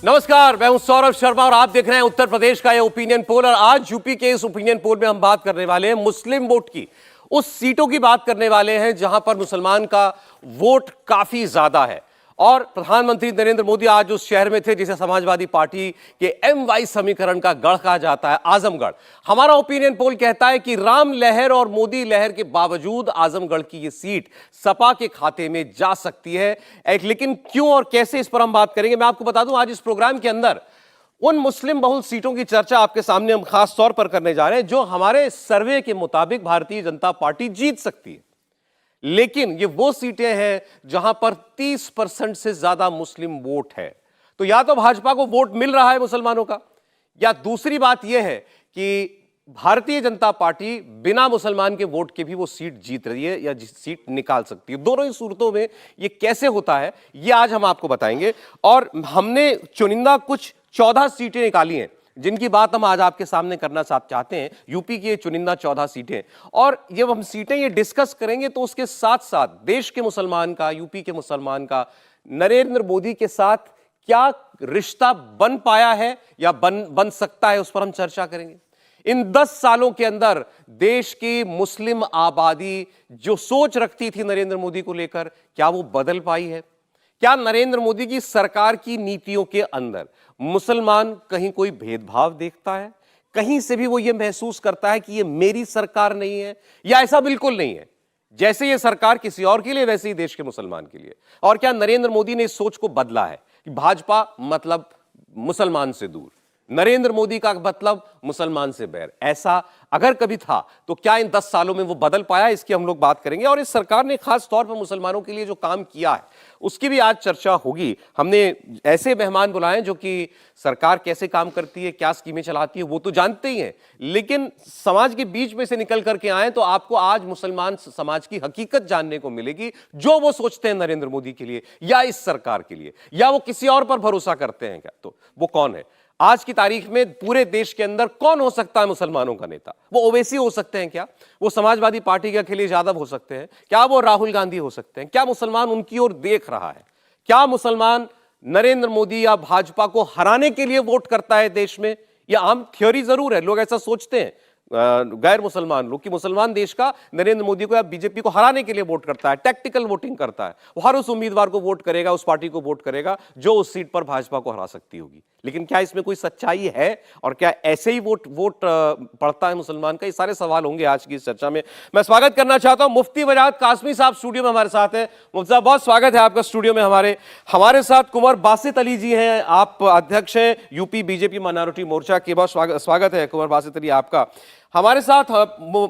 नमस्कार, मैं हूं सौरभ शर्मा और आप देख रहे हैं उत्तर प्रदेश का ये ओपिनियन पोल। और आज यूपी के इस ओपिनियन पोल में हम बात करने वाले हैं मुस्लिम वोट की, उस सीटों की बात करने वाले हैं जहां पर मुसलमान का वोट काफी ज्यादा है। और प्रधानमंत्री नरेंद्र मोदी आज उस शहर में थे जिसे समाजवादी पार्टी के MY समीकरण का गढ़ कहा जाता है, आजमगढ़। हमारा ओपिनियन पोल कहता है कि राम लहर और मोदी लहर के बावजूद आजमगढ़ की यह सीट सपा के खाते में जा सकती है। लेकिन क्यों और कैसे, इस पर हम बात करेंगे। मैं आपको बता दूं, आज इस प्रोग्राम के अंदर उन मुस्लिम बहुल सीटों की चर्चा आपके सामने हम खास तौर पर करने जा रहे हैं जो हमारे सर्वे के मुताबिक भारतीय जनता पार्टी जीत सकती है। लेकिन ये वो सीटें हैं जहां पर 30% से ज्यादा मुस्लिम वोट है। तो या तो भाजपा को वोट मिल रहा है मुसलमानों का, या दूसरी बात यह है कि भारतीय जनता पार्टी बिना मुसलमान के वोट के भी वो सीट जीत रही है या सीट निकाल सकती है। दोनों ही सूरतों में ये कैसे होता है, ये आज हम आपको बताएंगे। और हमने चुनिंदा कुछ 14 सीटें निकाली हैं जिनकी बात हम आज आपके सामने करना चाहते हैं। यूपी की ये चुनिंदा 14 सीटें, और जब हम सीटें ये डिस्कस करेंगे तो उसके साथ साथ देश के मुसलमान का, यूपी के मुसलमान का नरेंद्र मोदी के साथ क्या रिश्ता बन पाया है या बन सकता है, उस पर हम चर्चा करेंगे। इन 10 सालों के अंदर देश की मुस्लिम आबादी जो सोच रखती थी नरेंद्र मोदी को लेकर, क्या वो बदल पाई है? क्या नरेंद्र मोदी की सरकार की नीतियों के अंदर मुसलमान कहीं कोई भेदभाव देखता है? कहीं से भी वो ये महसूस करता है कि ये मेरी सरकार नहीं है? या ऐसा बिल्कुल नहीं है, जैसे ये सरकार किसी और के लिए वैसे ही देश के मुसलमान के लिए? और क्या नरेंद्र मोदी ने इस सोच को बदला है कि भाजपा मतलब मुसलमान से दूर, नरेंद्र मोदी का मतलब मुसलमान से बैर? ऐसा अगर कभी था तो क्या इन 10 सालों में वो बदल पाया, इसकी हम लोग बात करेंगे। और इस सरकार ने खास तौर पर मुसलमानों के लिए जो काम किया है उसकी भी आज चर्चा होगी। हमने ऐसे मेहमान बुलाए जो कि सरकार कैसे काम करती है, क्या स्कीमें चलाती है, वो तो जानते ही हैं, लेकिन समाज के बीच में से निकल करके आए तो आपको आज मुसलमान समाज की हकीकत जानने को मिलेगी, जो वो सोचते हैं नरेंद्र मोदी के लिए या इस सरकार के लिए, या वो किसी और पर भरोसा करते हैं क्या, तो वो कौन है। आज की तारीख में पूरे देश के अंदर कौन हो सकता है मुसलमानों का नेता? वो ओवैसी हो सकते हैं क्या? वो समाजवादी पार्टी के अखिलेश यादव हो सकते हैं क्या? वो राहुल गांधी हो सकते हैं क्या? मुसलमान उनकी ओर देख रहा है क्या? मुसलमान नरेंद्र मोदी या भाजपा को हराने के लिए वोट करता है देश में? यह आम थ्योरी जरूर है, लोग ऐसा सोचते हैं गैर मुसलमान लोग कि मुसलमान देश का नरेंद्र मोदी को या बीजेपी को हराने के लिए वोट करता है, टैक्टिकल वोटिंग करता है। वो हर उस उम्मीदवार को वोट करेगा, उस पार्टी को वोट करेगा जो उस सीट पर भाजपा को हरा सकती होगी। लेकिन क्या इसमें कोई सच्चाई है और क्या ऐसे ही वोट पड़ता है मुसलमान का? ये सारे सवाल होंगे आज की इस चर्चा में। मैं स्वागत करना चाहता हूं मुफ्ती वजाहत कासमी साहब स्टूडियो में हमारे साथ हैं। मुफ्ती साहब, बहुत स्वागत है आपका स्टूडियो में। हमारे साथ कुंवर बासित अली जी हैं, आप अध्यक्ष हैं यूपी बीजेपी माइनॉरिटी मोर्चा के। बहुत स्वागत है कुंवर बासित अली आपका। हमारे साथ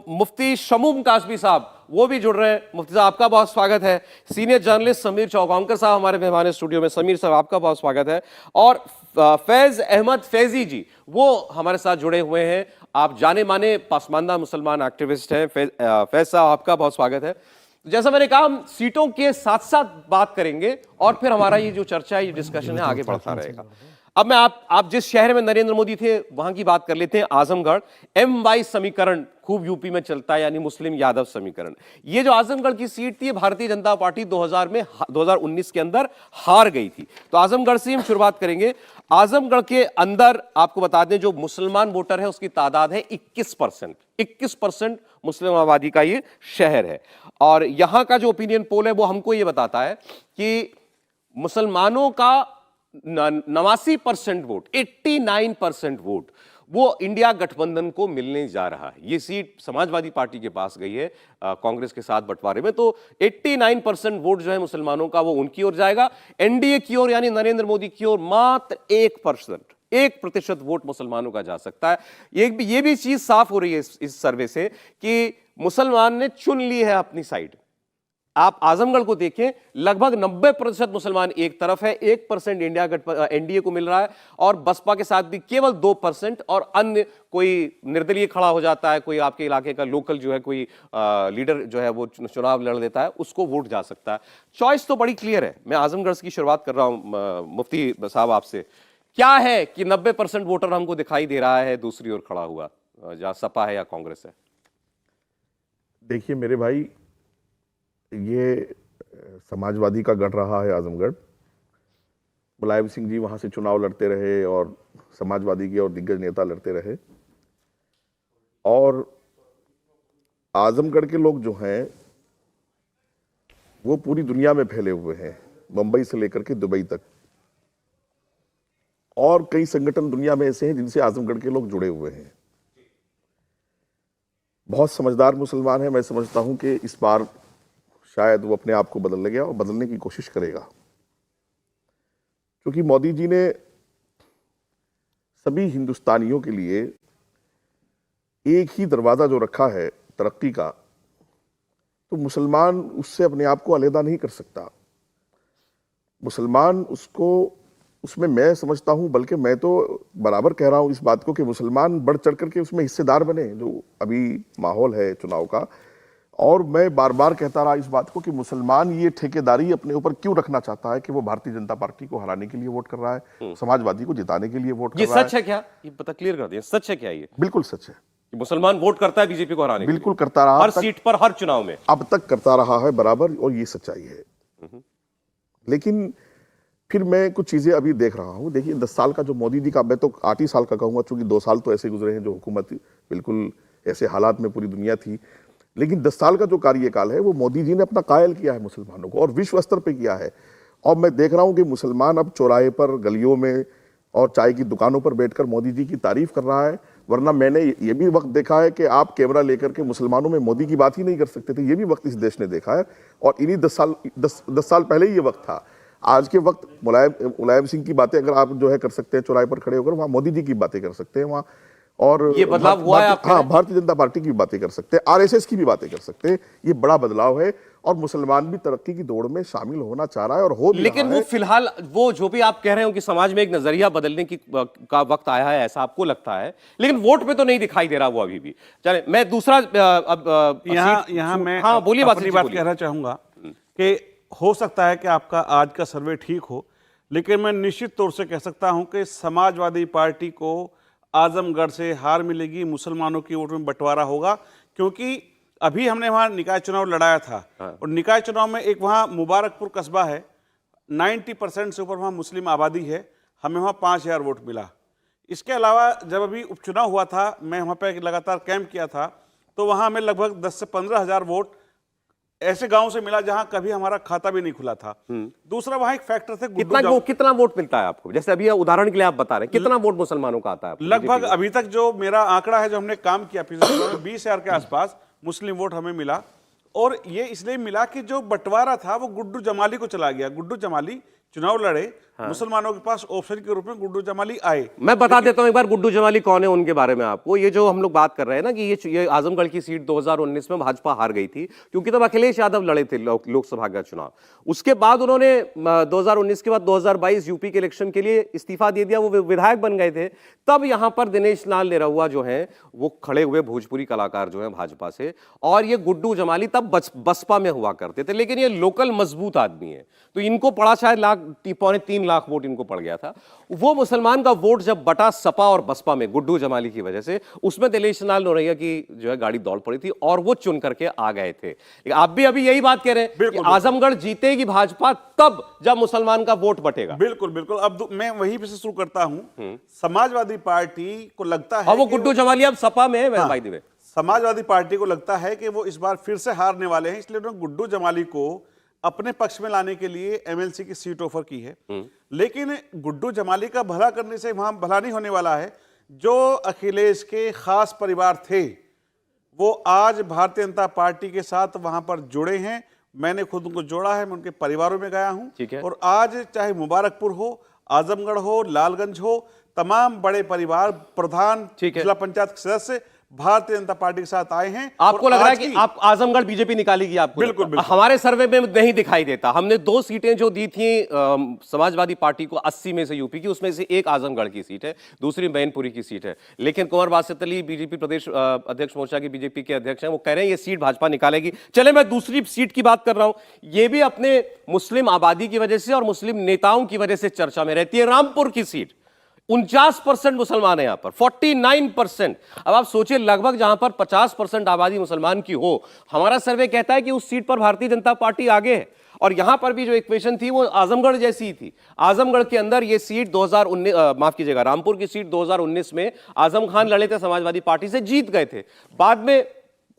मुफ्ती शमूम कासमी साहब, वो भी जुड़ रहे हैं। मुफ्ती साहब, आपका बहुत स्वागत है। सीनियर जर्नलिस्ट समीर चौगांवकर साहब हमारे मेहमान स्टूडियो में। समीर साहब, आपका बहुत स्वागत है। और फैज अहमद फैजी जी, वो हमारे साथ जुड़े हुए हैं। आप जाने माने पसमानदा मुसलमान एक्टिविस्ट हैं। फैज साहब, आपका बहुत स्वागत है। जैसा मैंने कहा, हम सीटों के साथ साथ बात करेंगे और फिर हमारा ये जो चर्चा है, ये डिस्कशन है, आगे बढ़ता रहेगा। अब मैं आप जिस शहर में नरेंद्र मोदी थे वहां की बात कर लेते हैं, आजमगढ़। MY समीकरण खूब यूपी में चलता है, यानी मुस्लिम यादव समीकरण। ये जो आजमगढ़ की सीट थी, भारतीय जनता पार्टी 2019 के अंदर हार गई थी। तो आजमगढ़ से हम शुरुआत करेंगे। आजमगढ़ के अंदर आपको बता दें, जो मुसलमान वोटर है उसकी तादाद है 21%। 21% मुस्लिम आबादी का ये शहर है। और यहां का जो ओपिनियन पोल है वो हमको ये बताता है कि मुसलमानों का 89% वोट, 89% वोट वो इंडिया गठबंधन को मिलने जा रहा है। ये सीट समाजवादी पार्टी के पास गई है कांग्रेस के साथ बंटवारे में। तो 89% वोट जो है मुसलमानों का, वो उनकी ओर जाएगा। एनडीए की ओर, यानी नरेंद्र मोदी की ओर, मात्र 1% वोट मुसलमानों का जा सकता है। ये भी चीज साफ हो रही है इस सर्वे से कि मुसलमान ने चुन ली है अपनी साइड। आप आजमगढ़ को देखें, लगभग 90% मुसलमान एक तरफ है, 1% एनडीए को मिल रहा है, और बसपा के साथ भी केवल 2%, और अन्य कोई निर्दलीय खड़ा हो जाता है, कोई आपके इलाके का लोकल जो है कोई लीडर जो है वो चुनाव लड़ लेता है, उसको वोट जा सकता है। चॉइस तो बड़ी क्लियर है। मैं आजमगढ़ की शुरुआत कर रहा हूं मुफ्ती साहब आपसे। क्या है कि 90% वोटर हमको दिखाई दे रहा है दूसरी ओर खड़ा हुआ, जहां सपा है या कांग्रेस है? देखिए मेरे भाई, ये समाजवादी का गढ़ रहा है आजमगढ़। मुलायम सिंह जी वहां से चुनाव लड़ते रहे और समाजवादी के और दिग्गज नेता लड़ते रहे। और आजमगढ़ के लोग जो हैं वो पूरी दुनिया में फैले हुए हैं, मुंबई से लेकर के दुबई तक, और कई संगठन दुनिया में ऐसे हैं जिनसे आजमगढ़ के लोग जुड़े हुए हैं। बहुत समझदार मुसलमान है। मैं समझता हूं कि इस बार शायद वो अपने आप को बदल गया और बदलने की कोशिश करेगा, क्योंकि मोदी जी ने सभी हिंदुस्तानियों के लिए एक ही दरवाजा जो रखा है तरक्की का, तो मुसलमान उससे अपने आप को अलग नहीं कर सकता। मुसलमान उसमें मैं समझता हूं, बल्कि मैं तो बराबर कह रहा हूं इस बात को कि मुसलमान बढ़ चढ़ करके उसमें हिस्सेदार बने, जो अभी माहौल है चुनाव का। और मैं बार बार कहता रहा इस बात को कि मुसलमान ये ठेकेदारी अपने ऊपर क्यों रखना चाहता है कि वो भारतीय जनता पार्टी को हराने के लिए वोट कर रहा है, समाजवादी को जिताने के लिए वोट कर रहा है। ये सच है क्या? ये पता क्लियर कर दिया, सच है क्या ये? बिल्कुल सच है। मुसलमान वोट करता है बीजेपी को हराने के लिए? बिल्कुल करता रहा, हर सीट पर, हर चुनाव में अब तक करता रहा है बराबर, और ये सच्चाई है। लेकिन फिर मैं कुछ चीजें अभी देख रहा हूं। देखिए 10 साल का जो मोदी जी का, मैं तो 8 ही साल का कहूंगा, चूंकि 2 साल तो ऐसे गुजरे हैं जो हुकूमत बिल्कुल ऐसे हालात में पूरी दुनिया थी, लेकिन 10 साल का जो कार्यकाल है वो मोदी जी ने अपना कायल किया है मुसलमानों को, और विश्व स्तर पे किया है। और मैं देख रहा हूं कि मुसलमान अब चौराहे पर, गलियों में और चाय की दुकानों पर बैठकर मोदी जी की तारीफ कर रहा है। वरना मैंने ये भी वक्त देखा है कि आप कैमरा लेकर के मुसलमानों में मोदी की बात ही नहीं कर सकते थे। ये भी वक्त इस देश ने देखा है, और इन्हीं 10 साल पहले ही ये वक्त था। आज के वक्त मुलायम सिंह की बातें अगर आप जो है कर सकते हैं चौराहे पर खड़े होकर, वहां मोदी जी की बातें कर सकते हैं वहां, और ये बदलाव हुआ है। हाँ, भारतीय जनता पार्टी की भी बातें कर सकते हैं, आरएसएस की भी बातें कर सकते हैं। ये बड़ा बदलाव है, और मुसलमान भी तरक्की की दौड़ में शामिल होना चाह रहा है, और हो भी लेकिन रहा वो है। फिलहाल वो जो भी आप कह रहे हो कि समाज में एक नजरिया बदलने की का वक्त आया है, ऐसा आपको लगता है, लेकिन वोट पे तो नहीं दिखाई दे रहा वो अभी भी। चले मैं दूसरा यहाँ मैं हाँ बोलिए, अपनी बात कहना चाहूंगा कि हो सकता है कि आपका आज का सर्वे ठीक हो, लेकिन मैं निश्चित तौर से कह सकता हूं कि समाजवादी पार्टी को आजमगढ़ से हार मिलेगी, मुसलमानों की वोट में बंटवारा होगा, क्योंकि अभी हमने वहां निकाय चुनाव लड़ाया था। और निकाय चुनाव में एक वहां मुबारकपुर कस्बा है, 90% से ऊपर वहां मुस्लिम आबादी है, हमें वहां 5000 वोट मिला। इसके अलावा जब अभी उपचुनाव हुआ था, मैं वहां पर लगातार कैंप किया था, तो वहां हमें लगभग 10 से 15 हजार वोट ऐसे गांव से मिला जहां कभी हमारा खाता भी नहीं खुला था। दूसरा वहां एक फैक्टर थे, कितना वोट मिलता है आपको? जैसे अभी उदाहरण के लिए आप बता रहे हैं, कितना वोट मुसलमानों का आता है आपको? लगभग अभी तक जो मेरा आंकड़ा है, जो हमने काम किया पिछले 20,000 के आसपास मुस्लिम वोट हमें मिला। और ये इसलिए मिला कि जो बंटवारा था वो गुड्डू जमाली को चला गया। गुड्डू जमाली चुनाव लड़े, मुसलमानों के पास ऑप्शन के रूप में गुड्डू जमाली आए। मैं बता देता हूं एक बार गुड्डू जमाली कौन है उनके बारे में आपको। ये जो हम लोग बात कर रहे हैं ना कि ये आजमगढ़ की सीट 2019 में भाजपा हार गई थी, क्योंकि तब अखिलेश यादव लड़े थे लोकसभा का चुनाव। उसके बाद उन्होंने 2019 के बाद 2022 यूपी के इलेक्शन के लिए इस्तीफा दे दिया, वो विधायक बन गए थे। तब यहां पर दिनेश लाल निरहुआ जो है वो खड़े हुए, भोजपुरी कलाकार जो है भाजपा से, और ये गुड्डू जमाली तब बसपा में हुआ करते थे, लेकिन ये लोकल मजबूत आदमी है, तो इनको पड़ा शायद 2.25 लाख वोट इनको पड़ गया था। वो मुसलमान का वोट जब बटा सपा और बसपा में गुड्डू जमाली की वजह से, उसमें दिनेश लाल निरहुआ की जो है गाड़ी दौड़ पड़ी थी और वो चुन करके आ गए थे। आप भी अभी यही बात कह रहे हैं कि आजमगढ़ जीतेगी भाजपा तब जब मुसलमान का वोट बटेगा। बिल्कुल बिल्कुल। अब मैं वहीं पे से शुरू करता हूं। समाजवादी पार्टी को लगता है वो गुड्डू जमाली अब सपा में है। भाई दिवे, समाजवादी पार्टी को लगता है कि वो इस बार फिर से हारने वाले हैं, इसलिए उन्होंने गुड्डू जमाली को अपने पक्ष में लाने के लिए एमएलसी की सीट ऑफर की है। लेकिन गुड्डू जमाली का भला करने से वहां भला नहीं होने वाला है। जो अखिलेश के खास परिवार थे वो आज भारतीय जनता पार्टी के साथ वहां पर जुड़े हैं। मैंने खुद उनको जोड़ा है, मैं उनके परिवारों में गया हूं। और आज चाहे मुबारकपुर हो, आजमगढ़ हो, लालगंज हो, तमाम बड़े परिवार, प्रधान, जिला पंचायत के सदस्य भारतीय जनता पार्टी के साथ आए हैं। आपको लग रहा है कि आप आजमगढ़ बीजेपी निकालेगी? आपको बिल्कुल बिल्कुल। हमारे सर्वे में नहीं दिखाई देता। हमने 2 सीटें जो दी थी समाजवादी पार्टी को 80 में से यूपी की, उसमें से एक आजमगढ़ की सीट है, दूसरी मैनपुरी की सीट है। लेकिन कुंवर बासित अली बीजेपी प्रदेश अध्यक्ष मोर्चा की बीजेपी के अध्यक्ष हैं, वो कह रहे हैं ये सीट भाजपा निकालेगी। चले मैं दूसरी सीट की बात कर रहा हूं। ये भी अपने मुस्लिम आबादी की वजह से और मुस्लिम नेताओं की वजह से चर्चा में रहती है। रामपुर की सीट 49% मुसलमान है, यहां पर 49%। अब आप सोचिए, लगभग जहां पर 50% आबादी मुसलमान की हो, हमारा सर्वे कहता है कि उस सीट पर भारतीय जनता पार्टी आगे है। और यहां पर भी जो इक्वेशन थी वो आजमगढ़ जैसी ही थी। आजमगढ़ के अंदर ये सीट 2019 माफ कीजिएगा, रामपुर की सीट 2019 में आजम खान लड़े थे, समाजवादी पार्टी से जीत गए थे। बाद में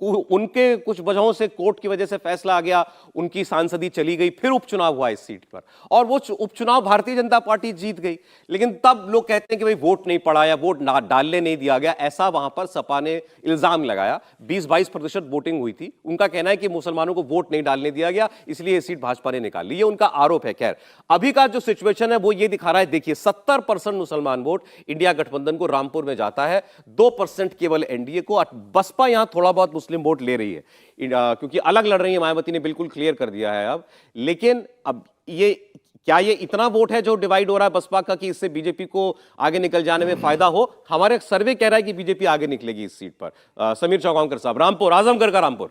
उनके कुछ वजहों से कोर्ट की वजह से फैसला आ गया, उनकी सांसदी चली गई, फिर उपचुनाव हुआ इस सीट पर और वो उपचुनाव भारतीय जनता पार्टी जीत गई। लेकिन तब लोग कहते हैं कि भाई वोट नहीं पड़ा या वोट ना डालने नहीं दिया गया, ऐसा वहां पर सपा ने इल्जाम लगाया। 20-22% वोटिंग हुई थी। उनका कहना है कि मुसलमानों को वोट नहीं डालने दिया गया, इसलिए ये सीट भाजपा ने निकाल ली, ये उनका आरोप है। खैर, अभी का जो सिचुएशन है वो ये दिखा रहा है, देखिए 70% मुसलमान वोट इंडिया गठबंधन को रामपुर में जाता है, 2% केवल एनडीए को। बसपा यहां थोड़ा बहुत मुस्लिम वोट ले रही है क्योंकि अलग लड़ रही है, मायावती ने बिल्कुल क्लियर कर दिया है अब। लेकिन अब ये क्या ये इतना वोट है जो डिवाइड हो रहा है बसपा का कि इससे बीजेपी को आगे निकल जाने में फायदा हो? हमारे सर्वे कह रहा है कि बीजेपी आगे निकलेगी इस सीट पर। समीर चौगांवकर साहब, रामपुर, आजमगढ़ का रामपुर।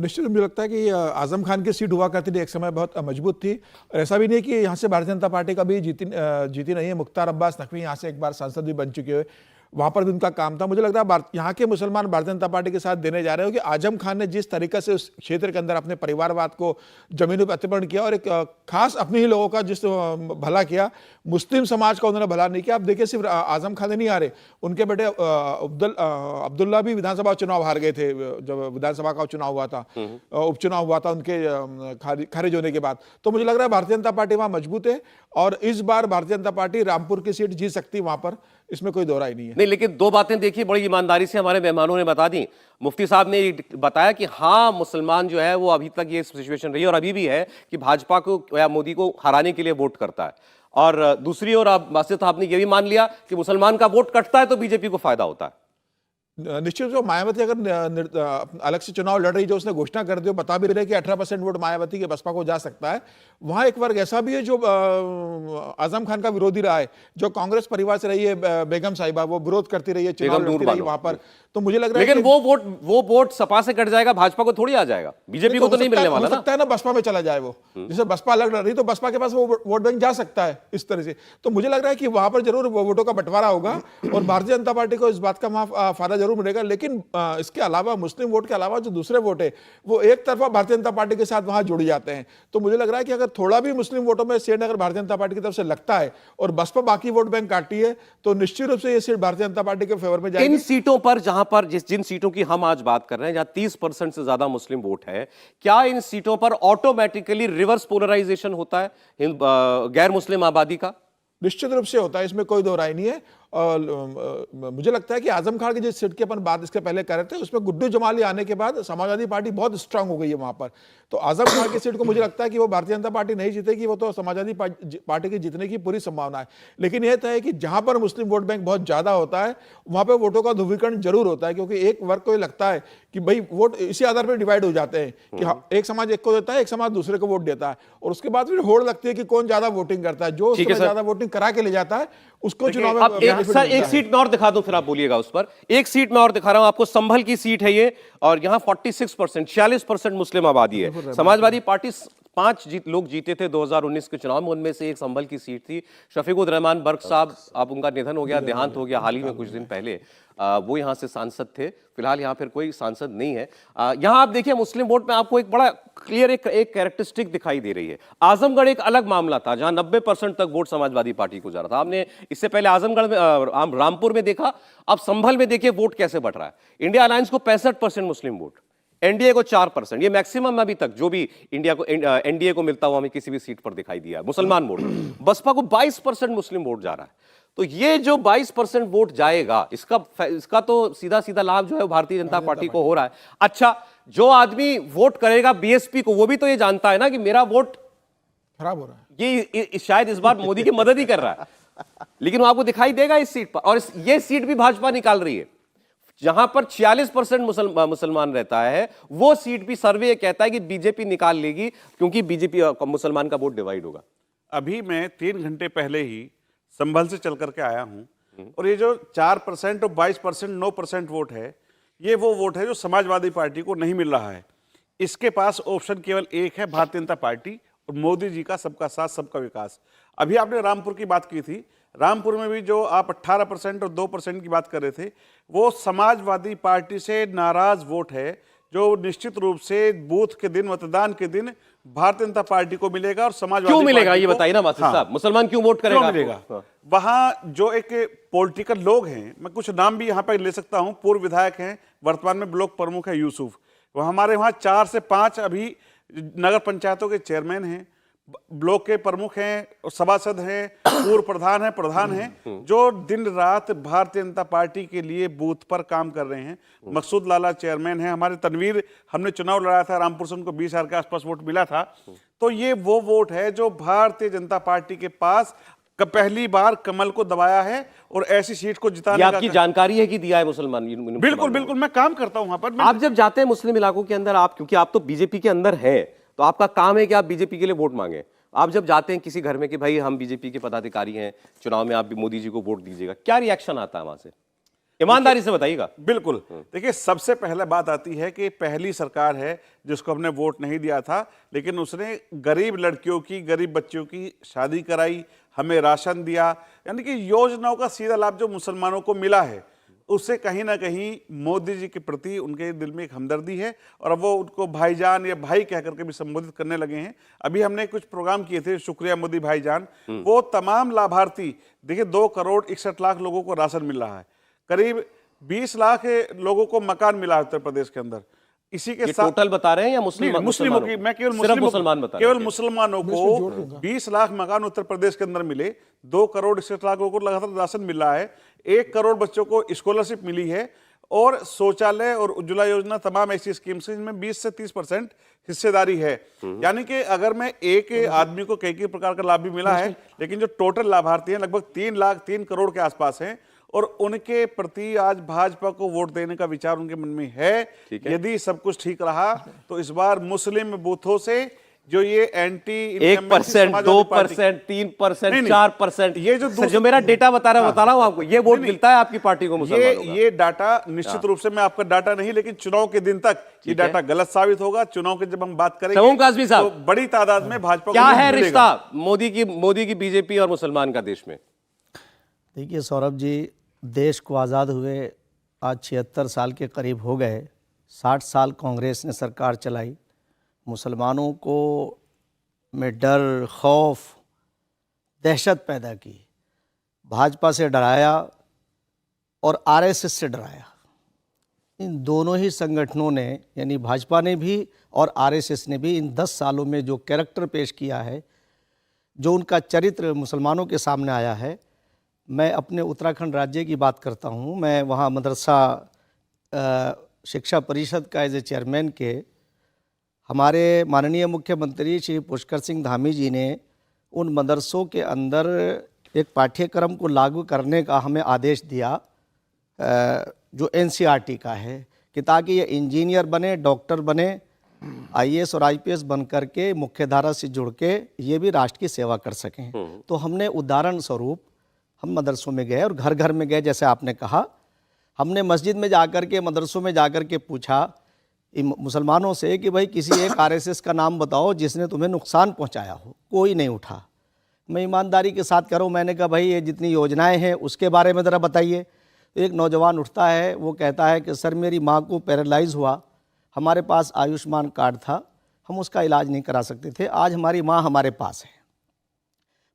निश्चित मुझे लगता है कि आजम खान की सीट हुआ करती थी, एक समय बहुत मजबूत थी। और ऐसा भी नहीं कि यहाँ से भारतीय जनता पार्टी कभी जीती नहीं है। मुख्तार अब्बास नकवी यहाँ से एक बार सांसद भी बन चुके हुए, वहाँ पर भी उनका काम था। मुझे लगता है यहाँ के मुसलमान भारतीय जनता पार्टी के साथ देने जा रहे हो कि आजम खान ने जिस तरीके से उस क्षेत्र के अंदर अपने परिवारवाद को जमीनों पर अतिक्रमण किया और एक खास अपने ही लोगों का जिस भला किया, मुस्लिम समाज का उन्होंने भला नहीं किया। आप देखिए सिर्फ आजम खान नहीं आ रहे, उनके बेटे अब्दुल्ला भी विधानसभा चुनाव हार गए थे जब विधानसभा का चुनाव हुआ था, उपचुनाव हुआ था उनके खारिज होने के बाद। तो मुझे लग रहा है भारतीय जनता पार्टी वहाँ मजबूत है और इस बार भारतीय जनता पार्टी रामपुर की सीट जीत सकती है वहां पर, इसमें कोई दो राय नहीं है। नहीं, लेकिन दो बातें देखिए बड़ी ईमानदारी से हमारे मेहमानों ने बता दी। मुफ्ती साहब ने बताया कि हाँ, मुसलमान जो है वो अभी तक ये सिचुएशन रही है और अभी भी है कि भाजपा को या मोदी को हराने के लिए वोट करता है। और दूसरी ओर आप बासित साहब ने यह भी मान लिया कि मुसलमान का वोट कटता है तो बीजेपी को फायदा होता है। निश्चित जो मायावती अगर अलग से चुनाव लड़ रही, जो उसने घोषणा कर दी, बता भी रहे कि 18% वोट मायावती के बसपा को जा सकता है। वहां एक वर्ग ऐसा भी है जो आजम खान का विरोधी रहा है, जो कांग्रेस परिवार से रही है, बेगम साहिबा, वो विरोध करती रही है, चुनाव लड़ती रही वहां पर। तो मुझे लग रहा है लेकिन वो वोट सपा से कट जाएगा, भाजपा को थोड़ी आ जाएगा, बीजेपी को तो नहीं मिलने वाला ना। सकता है ना बसपा में चला जाए वो, जैसे बसपा अलग लड़ रही तो बसपा के पास वो वोट बैंक जा सकता है इस तरह से। तो मुझे लग रहा है कि वहां पर जरूर वोटों का बंटवारा होगा और भारतीय जनता पार्टी को इस बात का फायदा जरूर मिलेगा। लेकिन इसके अलावा मुस्लिम वोट के अलावा जो दूसरे वोट है वो एक तरफा भारतीय जनता पार्टी के साथ वहां जुड़ जाते हैं। तो मुझे लग रहा है कि अगर थोड़ा भी मुस्लिम वोटों में शेयर अगर भारतीय जनता पार्टी की तरफ से लगता है और बसपा बाकी वोट बैंक काटती है तो निश्चित रूप से ये सीट भारतीय जनता पार्टी के फेवर में जाएगी। इन सीटों पर जहां पर जिन सीटों की हम आज बात कर रहे हैं, जहां 30% से ज्यादा मुस्लिम वोट है, क्या इन सीटों पर ऑटोमेटिकली रिवर्स पोलराइजेशन होता है गैर मुस्लिम आबादी का? निश्चित रूप से होता है, इसमें कोई दो राय नहीं है। और मुझे लगता है कि आजम खान की जिस सीट की अपन बात इसके पहले कर रहे थे, उसमें गुड्डू जमाली आने के बाद समाजवादी पार्टी बहुत स्ट्रांग हो गई है वहां पर। तो आजम खान की सीट को मुझे लगता है कि वो भारतीय जनता पार्टी नहीं जीतेगी, वो तो समाजवादी पार्टी की जीतने की पूरी संभावना है। लेकिन यह तय है कि जहां पर मुस्लिम वोट बैंक बहुत ज्यादा होता है वहां पर वोटों का ध्रुवीकरण जरूर होता है, क्योंकि एक वर्ग को लगता है कि भाई वोट इसी आधार पर डिवाइड हो जाते हैं कि एक समाज एक को देता है, एक समाज दूसरे को वोट देता है, और उसके बाद फिर होड़ लगती है कि कौन ज्यादा वोटिंग करता है। जो ज्यादा वोटिंग करा के ले जाता है उसको चुनाव में सर एक सीट में और दिखा दूं, फिर आप बोलिएगा उस पर। एक सीट में और दिखा रहा हूं आपको, संभल की सीट है ये, और यहां 46% मुस्लिम आबादी है। समाजवादी पार्टी 5 लोग जीते थे 2019 के चुनाव में, उनमें से एक संभल की सीट थी। शफीकुर रहमान बर्क साहब, अब उनका निधन हो गया, देहांत हो गया हाल ही में कुछ दिन पहले। वो यहां से सांसद थे, फिलहाल यहां फिर कोई सांसद नहीं है। यहां आप देखिए मुस्लिम वोट में आपको एक बड़ा क्लियर एक कैरेक्टरिस्टिक दिखाई दे रही है। आजमगढ़ एक अलग मामला था जहां 90% तक वोट समाजवादी पार्टी को जा रहा था। आपने इससे पहले आजमगढ़ में रामपुर में देखा, अब संभल में देखिए वोट कैसे बढ़ रहा है। इंडिया अलायंस को 65% मुस्लिम वोट, एनडीए को 4%, ये मैक्सिमम अभी तक जो भी एनडीए को मिलता हुआ हमें किसी भी सीट पर दिखाई दिया मुसलमान वोट। बसपा को 22% मुस्लिम वोट जा रहा है। तो ये जो 22% वोट जाएगा, इसका तो सीधा सीधा लाभ जो है भारतीय जनता पार्टी को हो रहा है। अच्छा, जो आदमी वोट करेगा बीएसपी को, वो भी तो ये जानता है ना कि मेरा वोट खराब हो रहा है, ये शायद इस बार मोदी की मदद ही कर रहा है, लेकिन वो आपको दिखाई देगा इस सीट पर। और ये सीट भी भाजपा निकाल रही है, जहां पर 46% मुसलमान रहता है, वो सीट भी सर्वे कहता है कि बीजेपी निकाल लेगी, क्योंकि बीजेपी मुसलमान का वोट डिवाइड होगा। अभी मैं 3 घंटे पहले ही संभल से चल करके आया हूं, और ये जो 4% और 22% 9% वोट है, ये वो वोट है जो समाजवादी पार्टी को नहीं मिल रहा है। इसके पास ऑप्शन केवल एक है, भारतीय जनता पार्टी और मोदी जी का सबका साथ सबका विकास। अभी आपने रामपुर की बात की थी, रामपुर में भी जो आप 18% और 2% की बात कर रहे थे, वो समाजवादी पार्टी से नाराज वोट है, जो निश्चित रूप से बूथ के दिन, मतदान के दिन भारतीय जनता पार्टी को मिलेगा और समाजवादी क्यों मिलेगा पार्टी ये को- बताइए ना मासिफ हाँ, साहब, मुसलमान क्यों वोट करेगा क्यों आपको? मिलेगा? हाँ। वहां जो एक पॉलिटिकल लोग हैं, मैं कुछ नाम भी यहां पर ले सकता हूं, पूर्व विधायक हैं, वर्तमान में ब्लॉक प्रमुख है यूसुफ, वो हमारे वहां 4 से 5 अभी नगर पंचायतों के चेयरमैन हैं, ब्लॉक के प्रमुख हैं, सभासद हैं, पूर्व प्रधान हैं, जो दिन रात भारतीय जनता पार्टी के लिए बूथ पर काम कर रहे हैं। मकसूद लाला चेयरमैन हैं, हमारे तनवीर, हमने चुनाव लड़ाया था रामपुर से, उनको 20,000 के आसपास वोट मिला था। तो ये वो वोट है जो भारतीय जनता पार्टी के पास पहली बार कमल को दबाया है और ऐसी सीट को ये जिताने आपकी का। जानकारी है कि दिया है मुसलमान? बिल्कुल बिल्कुल, मैं काम करता हूं वहां पर। आप जब जाते हैं मुस्लिम इलाकों के अंदर, आप क्योंकि आप तो बीजेपी के अंदर हैं, तो आपका काम है कि आप बीजेपी के लिए वोट मांगे। आप जब जाते हैं किसी घर में कि भाई हम बीजेपी के पदाधिकारी हैं, चुनाव में आप भी मोदी जी को वोट दीजिएगा, क्या रिएक्शन आता है वहां से? ईमानदारी से बताइएगा। बिल्कुल, देखिए सबसे पहले बात आती है कि पहली सरकार है जिसको हमने वोट नहीं दिया था, लेकिन उसने गरीब लड़कियों की, गरीब बच्चियों की शादी कराई, हमें राशन दिया, यानी कि योजनाओं का सीधा लाभ जो मुसलमानों को मिला है, उससे कहीं ना कहीं मोदी जी के प्रति उनके दिल में एक हमदर्दी है और अब वो उनको भाईजान या भाई कह करके भी संबोधित करने लगे हैं। अभी हमने कुछ प्रोग्राम किए थे, शुक्रिया मोदी भाईजान, वो तमाम लाभार्थी, देखिए 2,61,00,000 लोगों को राशन मिल रहा है, करीब 20 लाख लोगों को मकान मिला है उत्तर प्रदेश के अंदर। इसी के ये साथ टोटल बता रहे हैं या मुस्लिमों की, मैं केवल सिर्फ मुसलमान बता रहे हैं? केवल मुसलमानों को 20 लाख मकान उत्तर प्रदेश के अंदर मिले, 2,61,00,000 लोगों को लगातार राशन मिल रहा है, 1 करोड़ बच्चों को स्कॉलरशिप मिली है और शौचालय और उज्ज्वला योजना, तमाम ऐसी स्कीम्स हैं जिनमें 20 से 30% हिस्सेदारी है। यानी कि अगर मैं एक आदमी को कई प्रकार का लाभ भी मिला है, लेकिन जो टोटल लाभार्थी हैं लगभग 3 करोड़ के आसपास हैं और उनके प्रति आज भाजपा को वोट देने का विचार उनके मन में है। यदि सब कुछ ठीक रहा तो इस बार मुस्लिम बूथों से जो ये एंटी 1%, 2%, 3%, 4%, ये जो मेरा डेटा बता रहा हूं आपको, ये वोट मिलता है आपकी पार्टी को मुसलमानों का। ये डाटा निश्चित रूप से, मैं आपका डाटा नहीं, लेकिन चुनाव के दिन तक ये डाटा गलत साबित होगा। चुनाव के जब हम बात करेंगे तमाम काज़मी साहब, तो बड़ी तादाद में भाजपा क्या को है मिलेगा। रिश्ता मोदी की बीजेपी और मुसलमान का देश में? देखिए सौरभ जी, देश को आज़ाद हुए आज 76 साल के करीब हो गए। 60 साल कांग्रेस ने सरकार चलाई, मुसलमानों को में डर, खौफ, दहशत पैदा की, भाजपा से डराया और आरएसएस से डराया। इन दोनों ही संगठनों ने, यानी भाजपा ने भी और आरएसएस ने भी, इन 10 सालों में जो कैरेक्टर पेश किया है, जो उनका चरित्र मुसलमानों के सामने आया है। मैं अपने उत्तराखंड राज्य की बात करता हूँ। मैं वहाँ मदरसा शिक्षा परिषद का एज ए चेयरमैन के हमारे माननीय मुख्यमंत्री श्री पुष्कर सिंह धामी जी ने उन मदरसों के अंदर एक पाठ्यक्रम को लागू करने का हमें आदेश दिया, जो एनसीईआरटी का है, कि ताकि ये इंजीनियर बने, डॉक्टर बने, आईएएस और आईपीएस बन करके मुख्य धारा से जुड़ के ये भी राष्ट्र की सेवा कर सकें। तो हमने उदाहरण स्वरूप हम मदरसों में गए और घर घर में गए, जैसे आपने कहा। हमने मस्जिद में जाकर के, मदरसों में जाकर के पूछा मुसलमानों से कि भाई किसी एक आरएसएस का नाम बताओ जिसने तुम्हें नुकसान पहुंचाया हो। कोई नहीं उठा। मैं ईमानदारी के साथ करूँ, मैंने कहा भाई ये जितनी योजनाएं हैं उसके बारे में ज़रा बताइए। एक नौजवान उठता है, वो कहता है कि सर मेरी माँ को पैरालाइज हुआ, हमारे पास आयुष्मान कार्ड था, हम उसका इलाज नहीं करा सकते थे, आज हमारी माँ हमारे पास है।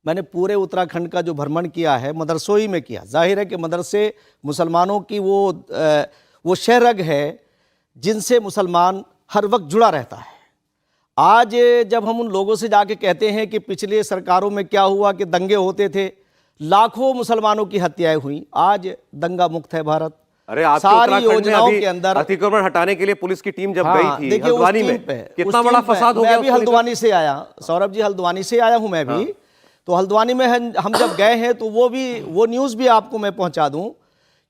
मैंने पूरे उत्तराखंड का जो भ्रमण किया है मदरसों ही में किया। जाहिर है कि मदरसे मुसलमानों की वो शहरग है जिनसे मुसलमान हर वक्त जुड़ा रहता है। आज जब हम उन लोगों से जाके कहते हैं कि पिछले सरकारों में क्या हुआ कि दंगे होते थे, लाखों मुसलमानों की हत्याएं हुई, आज दंगा मुक्त है भारत। अरे आपके सारी उत्तराखंड में योजनाओं अभी के अंदर अतिक्रमण हटाने के लिए पुलिस की टीम जब हाँ, गई थी देखिए हल्द्वानी उस में, टीम पे, कितना उस बड़ा टीम पे, फसाद हो मैं गया अभी उसको हल्द्वानी से आया, सौरभ जी, हल्द्वानी से आया हूं मैं भी। तो हल्द्वानी में हम जब गए हैं तो वो न्यूज़ भी आपको मैं पहुंचा दूं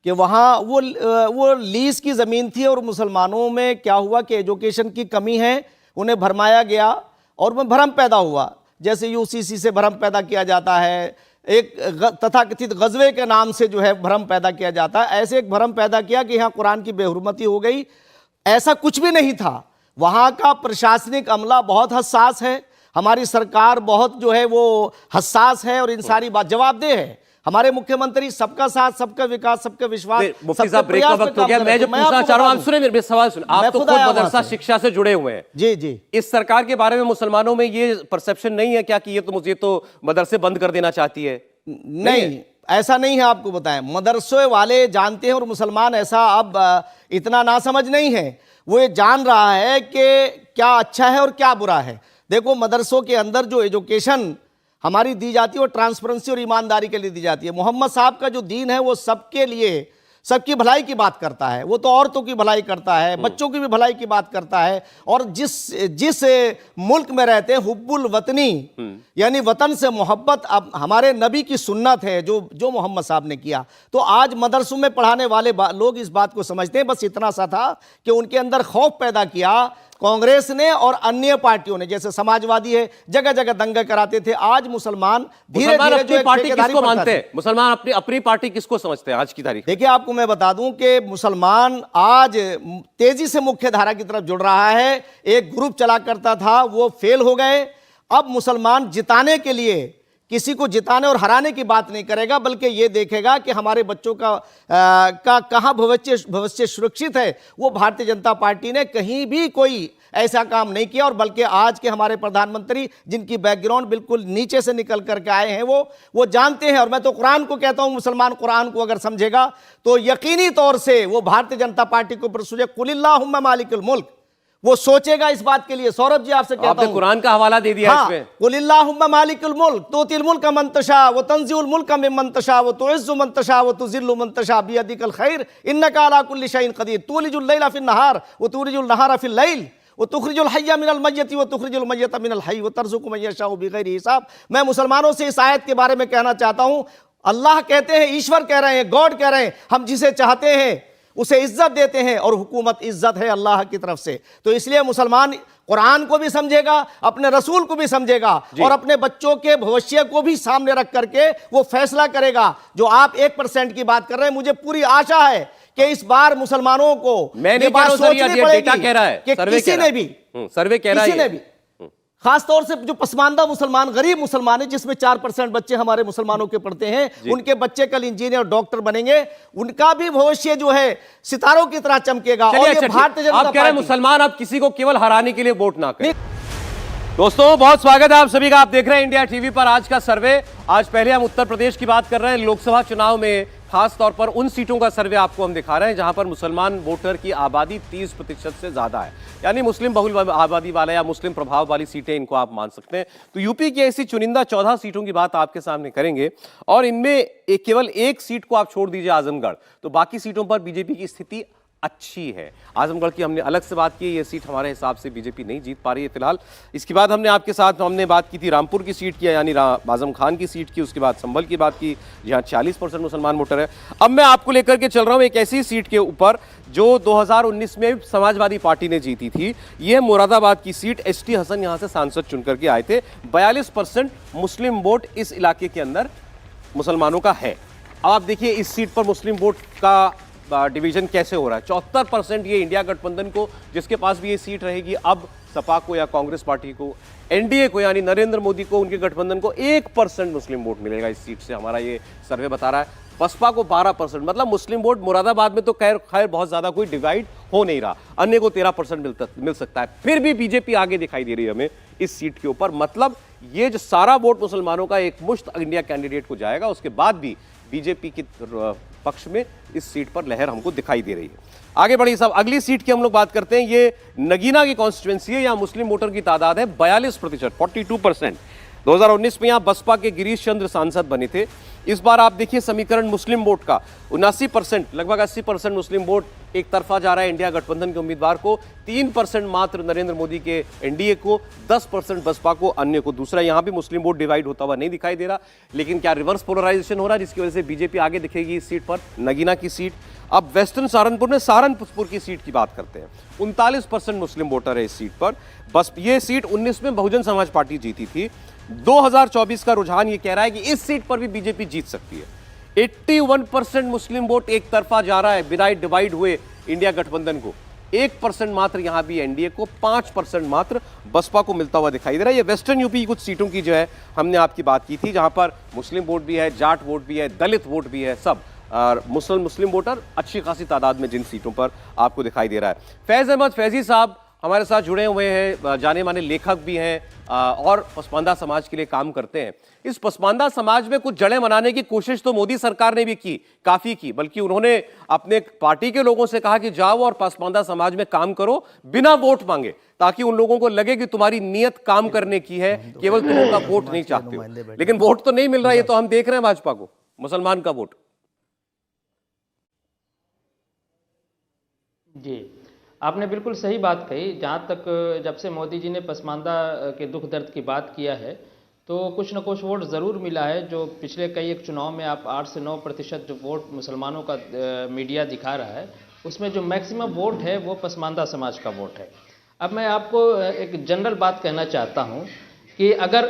कि वहाँ वो लीज की ज़मीन थी और मुसलमानों में क्या हुआ कि एजुकेशन की कमी है, उन्हें भरमाया गया और में भ्रम पैदा हुआ। जैसे यूसीसी से भ्रम पैदा किया जाता है, एक तथाकथित गजवे के नाम से जो है भ्रम पैदा किया जाता है, ऐसे एक भ्रम पैदा किया कि यहाँ कुरान की बेहुरमती हो गई। ऐसा कुछ भी नहीं था। वहाँ का प्रशासनिक अमला बहुत हसास है, हमारी सरकार बहुत जो है वो हसास है और इन सारी बात जवाबदेह है। हमारे मुख्यमंत्री सबका साथ, सबका विकास, सबका विश्वास, मुफ्ती सबके साहब ब्रेक का प्रयास पे वक्त हो काम गया। कर मैं रहे जो हैं। तो पूछना आपको चाह रहा हूं, बता आप सुने मेरे सवाल सुने। आप मैं तो खुद खुद आया वहां मदरसा से। शिक्षा से जुड़े हुए हैं। जी जी। इस सरकार के बारे में मुसलमानों में ये परसेप्शन नहीं है क्या कि ये तो मुझे तो मदरसे बंद कर देना चाहती है? नहीं, ऐसा नहीं है। आपको बताएं, मदरसे वाले जानते हैं और मुसलमान ऐसा अब इतना नासमझ नहीं है। वो ये जान रहा है कि क्या अच्छा है और क्या बुरा है। देखो, मदरसों के अंदर जो एजुकेशन हमारी दी जाती है वो ट्रांसपेरेंसी और ईमानदारी के लिए दी जाती है। मोहम्मद साहब का जो दीन है वो सबके लिए, सबकी भलाई की बात करता है। वो तो औरतों की भलाई करता है, बच्चों की भी भलाई की बात करता है। और जिस मुल्क में रहते हैं, हुब्बुल वतनी यानी वतन से मोहब्बत अब हमारे नबी की सुन्नत है जो मोहम्मद साहब ने किया। तो आज मदरसों में पढ़ाने वाले लोग इस बात को समझते हैं। बस इतना सा था कि उनके अंदर खौफ पैदा किया कांग्रेस ने और अन्य पार्टियों ने। जैसे समाजवादी है, जगह जगह दंगे कराते थे। आज मुसलमान धीरे धीरे अपनी पार्टी किसको मानते हैं? मुसलमान अपनी अपनी पार्टी किसको समझते हैं आज की तारीख? देखिए, आपको मैं बता दूं कि मुसलमान आज तेजी से मुख्य धारा की तरफ जुड़ रहा है। एक ग्रुप चला करता था, वो फेल हो गए। अब मुसलमान जिताने के लिए किसी को जिताने और हराने की बात नहीं करेगा, बल्कि ये देखेगा कि हमारे बच्चों का कहाँ भविष्य सुरक्षित है। वो भारतीय जनता पार्टी ने कहीं भी कोई ऐसा काम नहीं किया। और बल्कि आज के हमारे प्रधानमंत्री, जिनकी बैकग्राउंड बिल्कुल नीचे से निकल करके आए हैं, वो जानते हैं। और मैं तो कुरान को कहता हूं, मुसलमान कुरान को अगर समझेगा तो यकीनी तौर से वो भारतीय जनता पार्टी को प्रसूजे कुलिल्लाहुम्मा मालिकुल मुल्क, वो सोचेगा इस बात के लिए। सौरभ जी, आपसे कहता आपने हूं, कुरान का हवाला दे दिया इसमें। कुलिल्लाहुम्मा मालिकुल मुल्क तुतिल मुल्का मन तशा व तंजिउल मुल्का मिम्मन तशा व तुइज्जु मन तशा व तुजिल्लु मन तशा बियदिकल खैर इन्नका अला कुल्लि शैइन कदीर तुलिजुल लैला फिन नहार व तुलिजुल नहारा फिल लैल व तुखरिजुल हय्या मिनल मय्यति व तुखरिजुल मय्यता मिनल हय्य व तर्जुकु मन यशाउ बिगैरि हिसाब। मैं मुसलमानों से इस आयत के बारे में कहना चाहता हूं। अल्लाह कहते हैं, ईश्वर कह रहे हैं, गॉड कह रहे हैं, हम जिसे चाहते हैं उसे इज्जत देते हैं और हुकूमत इज्जत है अल्लाह की तरफ से। तो इसलिए मुसलमान कुरान को भी समझेगा, अपने रसूल को भी समझेगा और अपने बच्चों के भविष्य को भी सामने रख करके वो फैसला करेगा। जो आप 1% की बात कर रहे हैं, मुझे पूरी आशा है कि इस बार मुसलमानों को मैं नहीं ये बात कह रहा हूं सर, ये सोचनी डेटा कह रहा है, पड़ेगी कि सर्वे किसी कह रहा ने है। भी सर्वे कह रहा है किसी ने ये। भी, खासतौर से जो पसमानदा मुसलमान, गरीब मुसलमान है, जिसमें 4% बच्चे हमारे मुसलमानों के पढ़ते हैं, उनके बच्चे कल इंजीनियर डॉक्टर बनेंगे, उनका भी भविष्य जो है सितारों की तरह चमकेगा। और ये भारतीय जनता आप कह रहे हैं पार्टी, मुसलमान अब किसी को केवल हराने के लिए वोट ना करें। दोस्तों, बहुत स्वागत है आप सभी का। आप देख रहे हैं इंडिया टीवी पर आज का सर्वे। आज पहले हम उत्तर प्रदेश की बात कर रहे हैं। लोकसभा चुनाव में खास तौर पर उन सीटों का सर्वे आपको हम दिखा रहे हैं जहां पर मुसलमान वोटर की आबादी 30% से ज्यादा है, यानी मुस्लिम बहुल आबादी वाला या मुस्लिम प्रभाव वाली सीटें इनको आप मान सकते हैं। तो यूपी की ऐसी चुनिंदा 14 सीटों की बात आपके सामने करेंगे और इनमें केवल एक सीट को आप छोड़ दीजिए, आजमगढ़, तो बाकी सीटों पर बीजेपी की स्थिति अच्छी है। आजमगढ़ की हमने अलग से बात की, ये सीट हमारे हिसाब से बीजेपी नहीं जीत पा रही है फिलहाल। इसके बाद हमने आपके साथ बात की थी रामपुर की सीट की, यानी आजम खान की सीट की। उसके बाद संभल की बात की, जहां 40% मुसलमान वोटर है। अब मैं आपको लेकर के चल रहा हूं एक ऐसी सीट के ऊपर जो 2019 में समाजवादी पार्टी ने जीती थी। यह मुरादाबाद की सीट, एसटी हसन यहां से सांसद चुनकर के आए थे। 42% मुस्लिम वोट इस इलाके के अंदर मुसलमानों का है। अब आप देखिए इस सीट पर मुस्लिम वोट का डिवीजन कैसे हो रहा है। 74% ये इंडिया गठबंधन को, जिसके पास भी ये सीट रहेगी, अब सपा को या कांग्रेस पार्टी को, एनडीए को यानी नरेंद्र मोदी को, उनके गठबंधन को 1% मुस्लिम वोट मिलेगा इस सीट से, हमारा ये सर्वे बता रहा है। बसपा को 12%, मतलब मुस्लिम वोट मुरादाबाद में तो खैर बहुत ज्यादा कोई डिवाइड हो नहीं रहा, अन्य को 13% मिल सकता है। फिर भी बीजेपी आगे दिखाई दे रही है हमें इस सीट के ऊपर। मतलब ये जो सारा वोट मुसलमानों का एक मुश्त इंडिया कैंडिडेट को जाएगा, उसके बाद भी बीजेपी के पक्ष में इस सीट पर लहर हमको दिखाई दे रही है। आगे बढ़िए साहब, अगली सीट की हम लोग बात करते हैं। ये नगीना की कॉन्स्टिट्यूएंसी है, यहाँ मुस्लिम वोटर की तादाद है 42%, 42%। 2019 में यहाँ बसपा के गिरीश चंद्र सांसद बने थे। इस बार आप देखिए समीकरण मुस्लिम वोट का 79%, लगभग 80% मुस्लिम वोट एक तरफा जा रहा है इंडिया गठबंधन के उम्मीदवार को, 3% मात्र नरेंद्र मोदी के एनडीए को, 10% बसपा को, अन्य को दूसरा। यहाँ भी मुस्लिम वोट डिवाइड होता हुआ नहीं दिखाई दे रहा, लेकिन क्या रिवर्स पोलराइजेशन हो रहा है जिसकी वजह से बीजेपी आगे दिखेगी इस सीट पर, नगीना की सीट। अब वेस्टर्न सहारनपुर में सहारनपुर की सीट की बात करते हैं। 39% मुस्लिम वोटर है इस सीट पर। बस ये सीट 19 में बहुजन समाज पार्टी जीती थी। 2024 का रुझान ये कह रहा है कि इस सीट पर भी बीजेपी जीत सकती है। 81% मुस्लिम वोट एक तरफा जा रहा है बिना डिवाइड हुए इंडिया गठबंधन को। 1% मात्र यहां भी एनडीए को, 5% मात्र बसपा को मिलता हुआ दिखाई दे रहा है। ये वेस्टर्न यूपी की कुछ सीटों की जो है हमने आपकी बात की थी, जहां पर मुस्लिम वोट भी है, जाट वोट भी है, दलित वोट भी है, सब और मुस्लिम वोटर अच्छी खासी तादाद में जिन सीटों पर आपको दिखाई दे रहा है। फैज अहमद फैजी साहब हमारे साथ जुड़े हुए हैं, जाने माने लेखक भी हैं और पसमानदा समाज के लिए काम करते हैं। इस पसमानदा समाज में कुछ जड़ें बनाने की कोशिश तो मोदी सरकार ने भी की, काफी की, बल्कि उन्होंने अपने पार्टी के लोगों से कहा कि जाओ और पसमानदा समाज में काम करो बिना वोट मांगे, ताकि उन लोगों को लगे कि तुम्हारी नीयत काम करने की है, केवल तुम उनका वोट नहीं चाहते हो। लेकिन वोट तो नहीं मिल रहा, ये तो हम देख रहे हैं भाजपा को, मुसलमान का वोट। जी, आपने बिल्कुल सही बात कही। जहाँ तक जब से मोदी जी ने पसमानदा के दुख दर्द की बात किया है, तो कुछ न कुछ वोट ज़रूर मिला है। जो पिछले कई एक चुनाव में आप 8 से 9% जो वोट मुसलमानों का मीडिया दिखा रहा है, उसमें जो मैक्सिमम वोट है वो पसमानदा समाज का वोट है। अब मैं आपको एक जनरल बात कहना चाहता हूँ कि अगर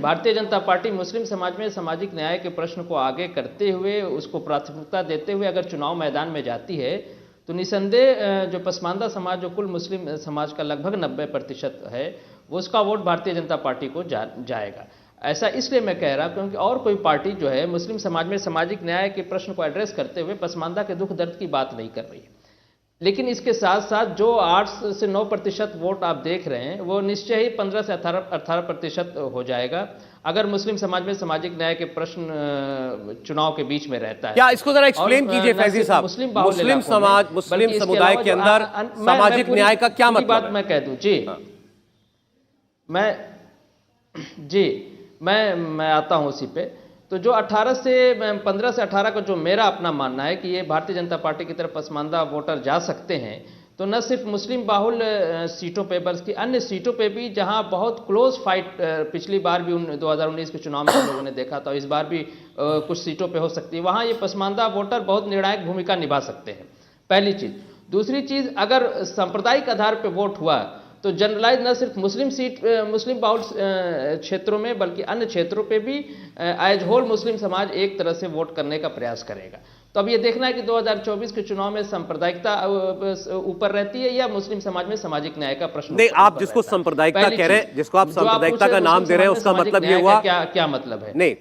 भारतीय जनता पार्टी मुस्लिम समाज में सामाजिक न्याय के प्रश्न को आगे करते हुए, उसको प्राथमिकता देते हुए अगर चुनाव मैदान में जाती है, तो निसंदेह जो पसमानदा समाज, जो कुल मुस्लिम समाज का लगभग 90% है, वो उसका वोट भारतीय जनता पार्टी को जाएगा। ऐसा इसलिए मैं कह रहा हूँ क्योंकि और कोई पार्टी जो है मुस्लिम समाज में सामाजिक न्याय के प्रश्न को एड्रेस करते हुए पसमानदा के दुख दर्द की बात नहीं कर रही है। लेकिन इसके साथ साथ जो 8 से 9% वोट आप देख रहे हैं, वो निश्चय ही 15 से 18% हो जाएगा अगर मुस्लिम समाज में सामाजिक न्याय के प्रश्न चुनाव के बीच में रहता है। क्या इसको जरा एक्सप्लेन कीजिए फैजी साहब, मुस्लिम समाज, मुस्लिम समुदाय के अंदर सामाजिक न्याय का क्या मतलब बात है? मैं कह दूं मैं आता हूं उसी पे। तो जो 15 से 18 का जो मेरा अपना मानना है कि ये भारतीय जनता पार्टी की तरफ पसमानदा वोटर जा सकते हैं, तो न सिर्फ मुस्लिम बाहुल सीटों पे बल्कि अन्य सीटों पे भी जहां बहुत क्लोज फाइट पिछली बार भी 2019 के चुनाव में हम लोगों ने देखा था, इस बार भी कुछ सीटों पे हो सकती है, वहां ये पसमानदा वोटर बहुत निर्णायक भूमिका निभा सकते हैं, पहली चीज। दूसरी चीज, अगर सांप्रदायिक आधार पर वोट हुआ तो जनरलाइज न सिर्फ मुस्लिम बाहुल क्षेत्रों में बल्कि अन्य क्षेत्रों पे भी एज होल मुस्लिम समाज एक तरह से वोट करने का प्रयास करेगा। तो अब ये देखना है कि 2024 के चुनाव में सांप्रदायिकता ऊपर रहती है या मुस्लिम समाज में सामाजिक न्याय का प्रश्न। नहीं, आप जिसको सांप्रदायिकता कह रहे हैं, जिसको आप सांप्रदायिकता का नाम दे रहे हैं, उसका मतलब ये हुआ क्या मतलब है? नहीं,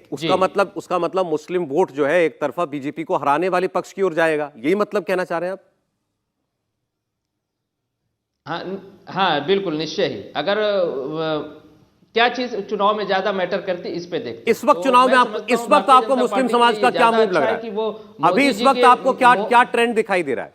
उसका मतलब मुस्लिम वोट जो है एक तरफा बीजेपी को हराने वाले पक्ष की ओर जाएगा, यही मतलब कहना चाह रहे हैं आप? हाँ बिल्कुल, निश्चय ही। अगर क्या चीज चुनाव में ज्यादा मैटर करती, इस पे देखते। इस वक्त चुनाव में इस वक्त आपको मुस्लिम समाज का क्या मूड लग रहा है? अभी इस वक्त आपको क्या ट्रेंड दिखाई दे रहा है?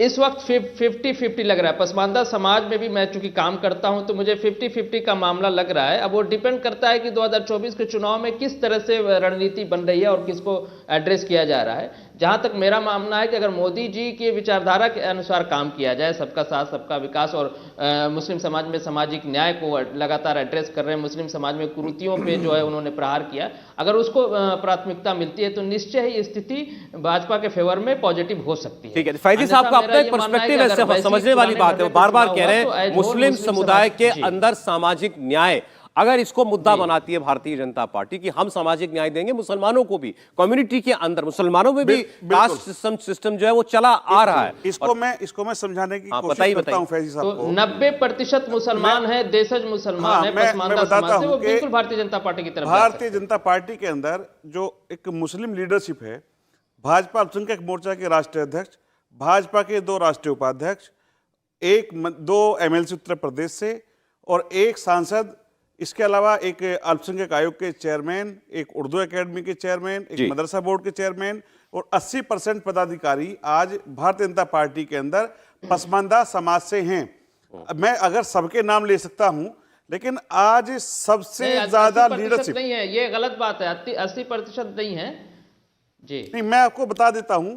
इस वक्त 50-50 लग रहा है। पसमानदा समाज में भी मैं चूंकि काम करता हूं, तो मुझे 50-50 का मामला लग रहा है। अब वो डिपेंड करता है कि 2024 के चुनाव में किस तरह से रणनीति बन रही है और किसको एड्रेस किया जा रहा है। जहां तक मेरा मानना है कि अगर मोदी जी की विचारधारा के अनुसार काम किया जाए, सबका साथ सबका विकास, और मुस्लिम समाज में सामाजिक न्याय को लगातार एड्रेस कर रहे हैं, मुस्लिम समाज में कुरीतियों पे जो है उन्होंने प्रहार किया, अगर उसको प्राथमिकता मिलती है तो निश्चय ही स्थिति भाजपा के फेवर में पॉजिटिव हो सकती है। ठीक है, फैजी साहब का अपना एक पर्सपेक्टिव है, समझने वाली बात है। बार बार कह रहे हैं मुस्लिम समुदाय के अंदर सामाजिक न्याय, अगर इसको मुद्दा बनाती है भारतीय जनता पार्टी कि हम सामाजिक न्याय देंगे मुसलमानों को भी, कम्युनिटी के अंदर मुसलमानों में भी कास्ट सिस्टम जो है वो चला आ रहा है। इसको मैं समझाने की कोशिश करता हूं फैजी साहब को। 90% मुसलमान है, देशज मुसलमान है, पसमानदा समाज से, वो बिल्कुल भारतीय जनता पार्टी की तरफ। भारतीय जनता पार्टी के अंदर जो एक मुस्लिम लीडरशिप है, भाजपा अल्पसंख्यक मोर्चा के राष्ट्रीय अध्यक्ष, भाजपा के 2 राष्ट्रीय उपाध्यक्ष, 2 MLC उत्तर प्रदेश से और 1 सांसद, इसके अलावा एक अल्पसंख्यक आयोग के चेयरमैन, एक उर्दू एकेडमी के चेयरमैन, एक मदरसा बोर्ड के चेयरमैन और 80% पदाधिकारी आज भारतीय जनता पार्टी के अंदर पसमानदा समाज से हैं। मैं अगर सबके नाम ले सकता हूं, लेकिन आज सबसे ज्यादा लीडरशिप नहीं है, ये गलत बात है। 80% नहीं है जी। नहीं, मैं आपको बता देता हूं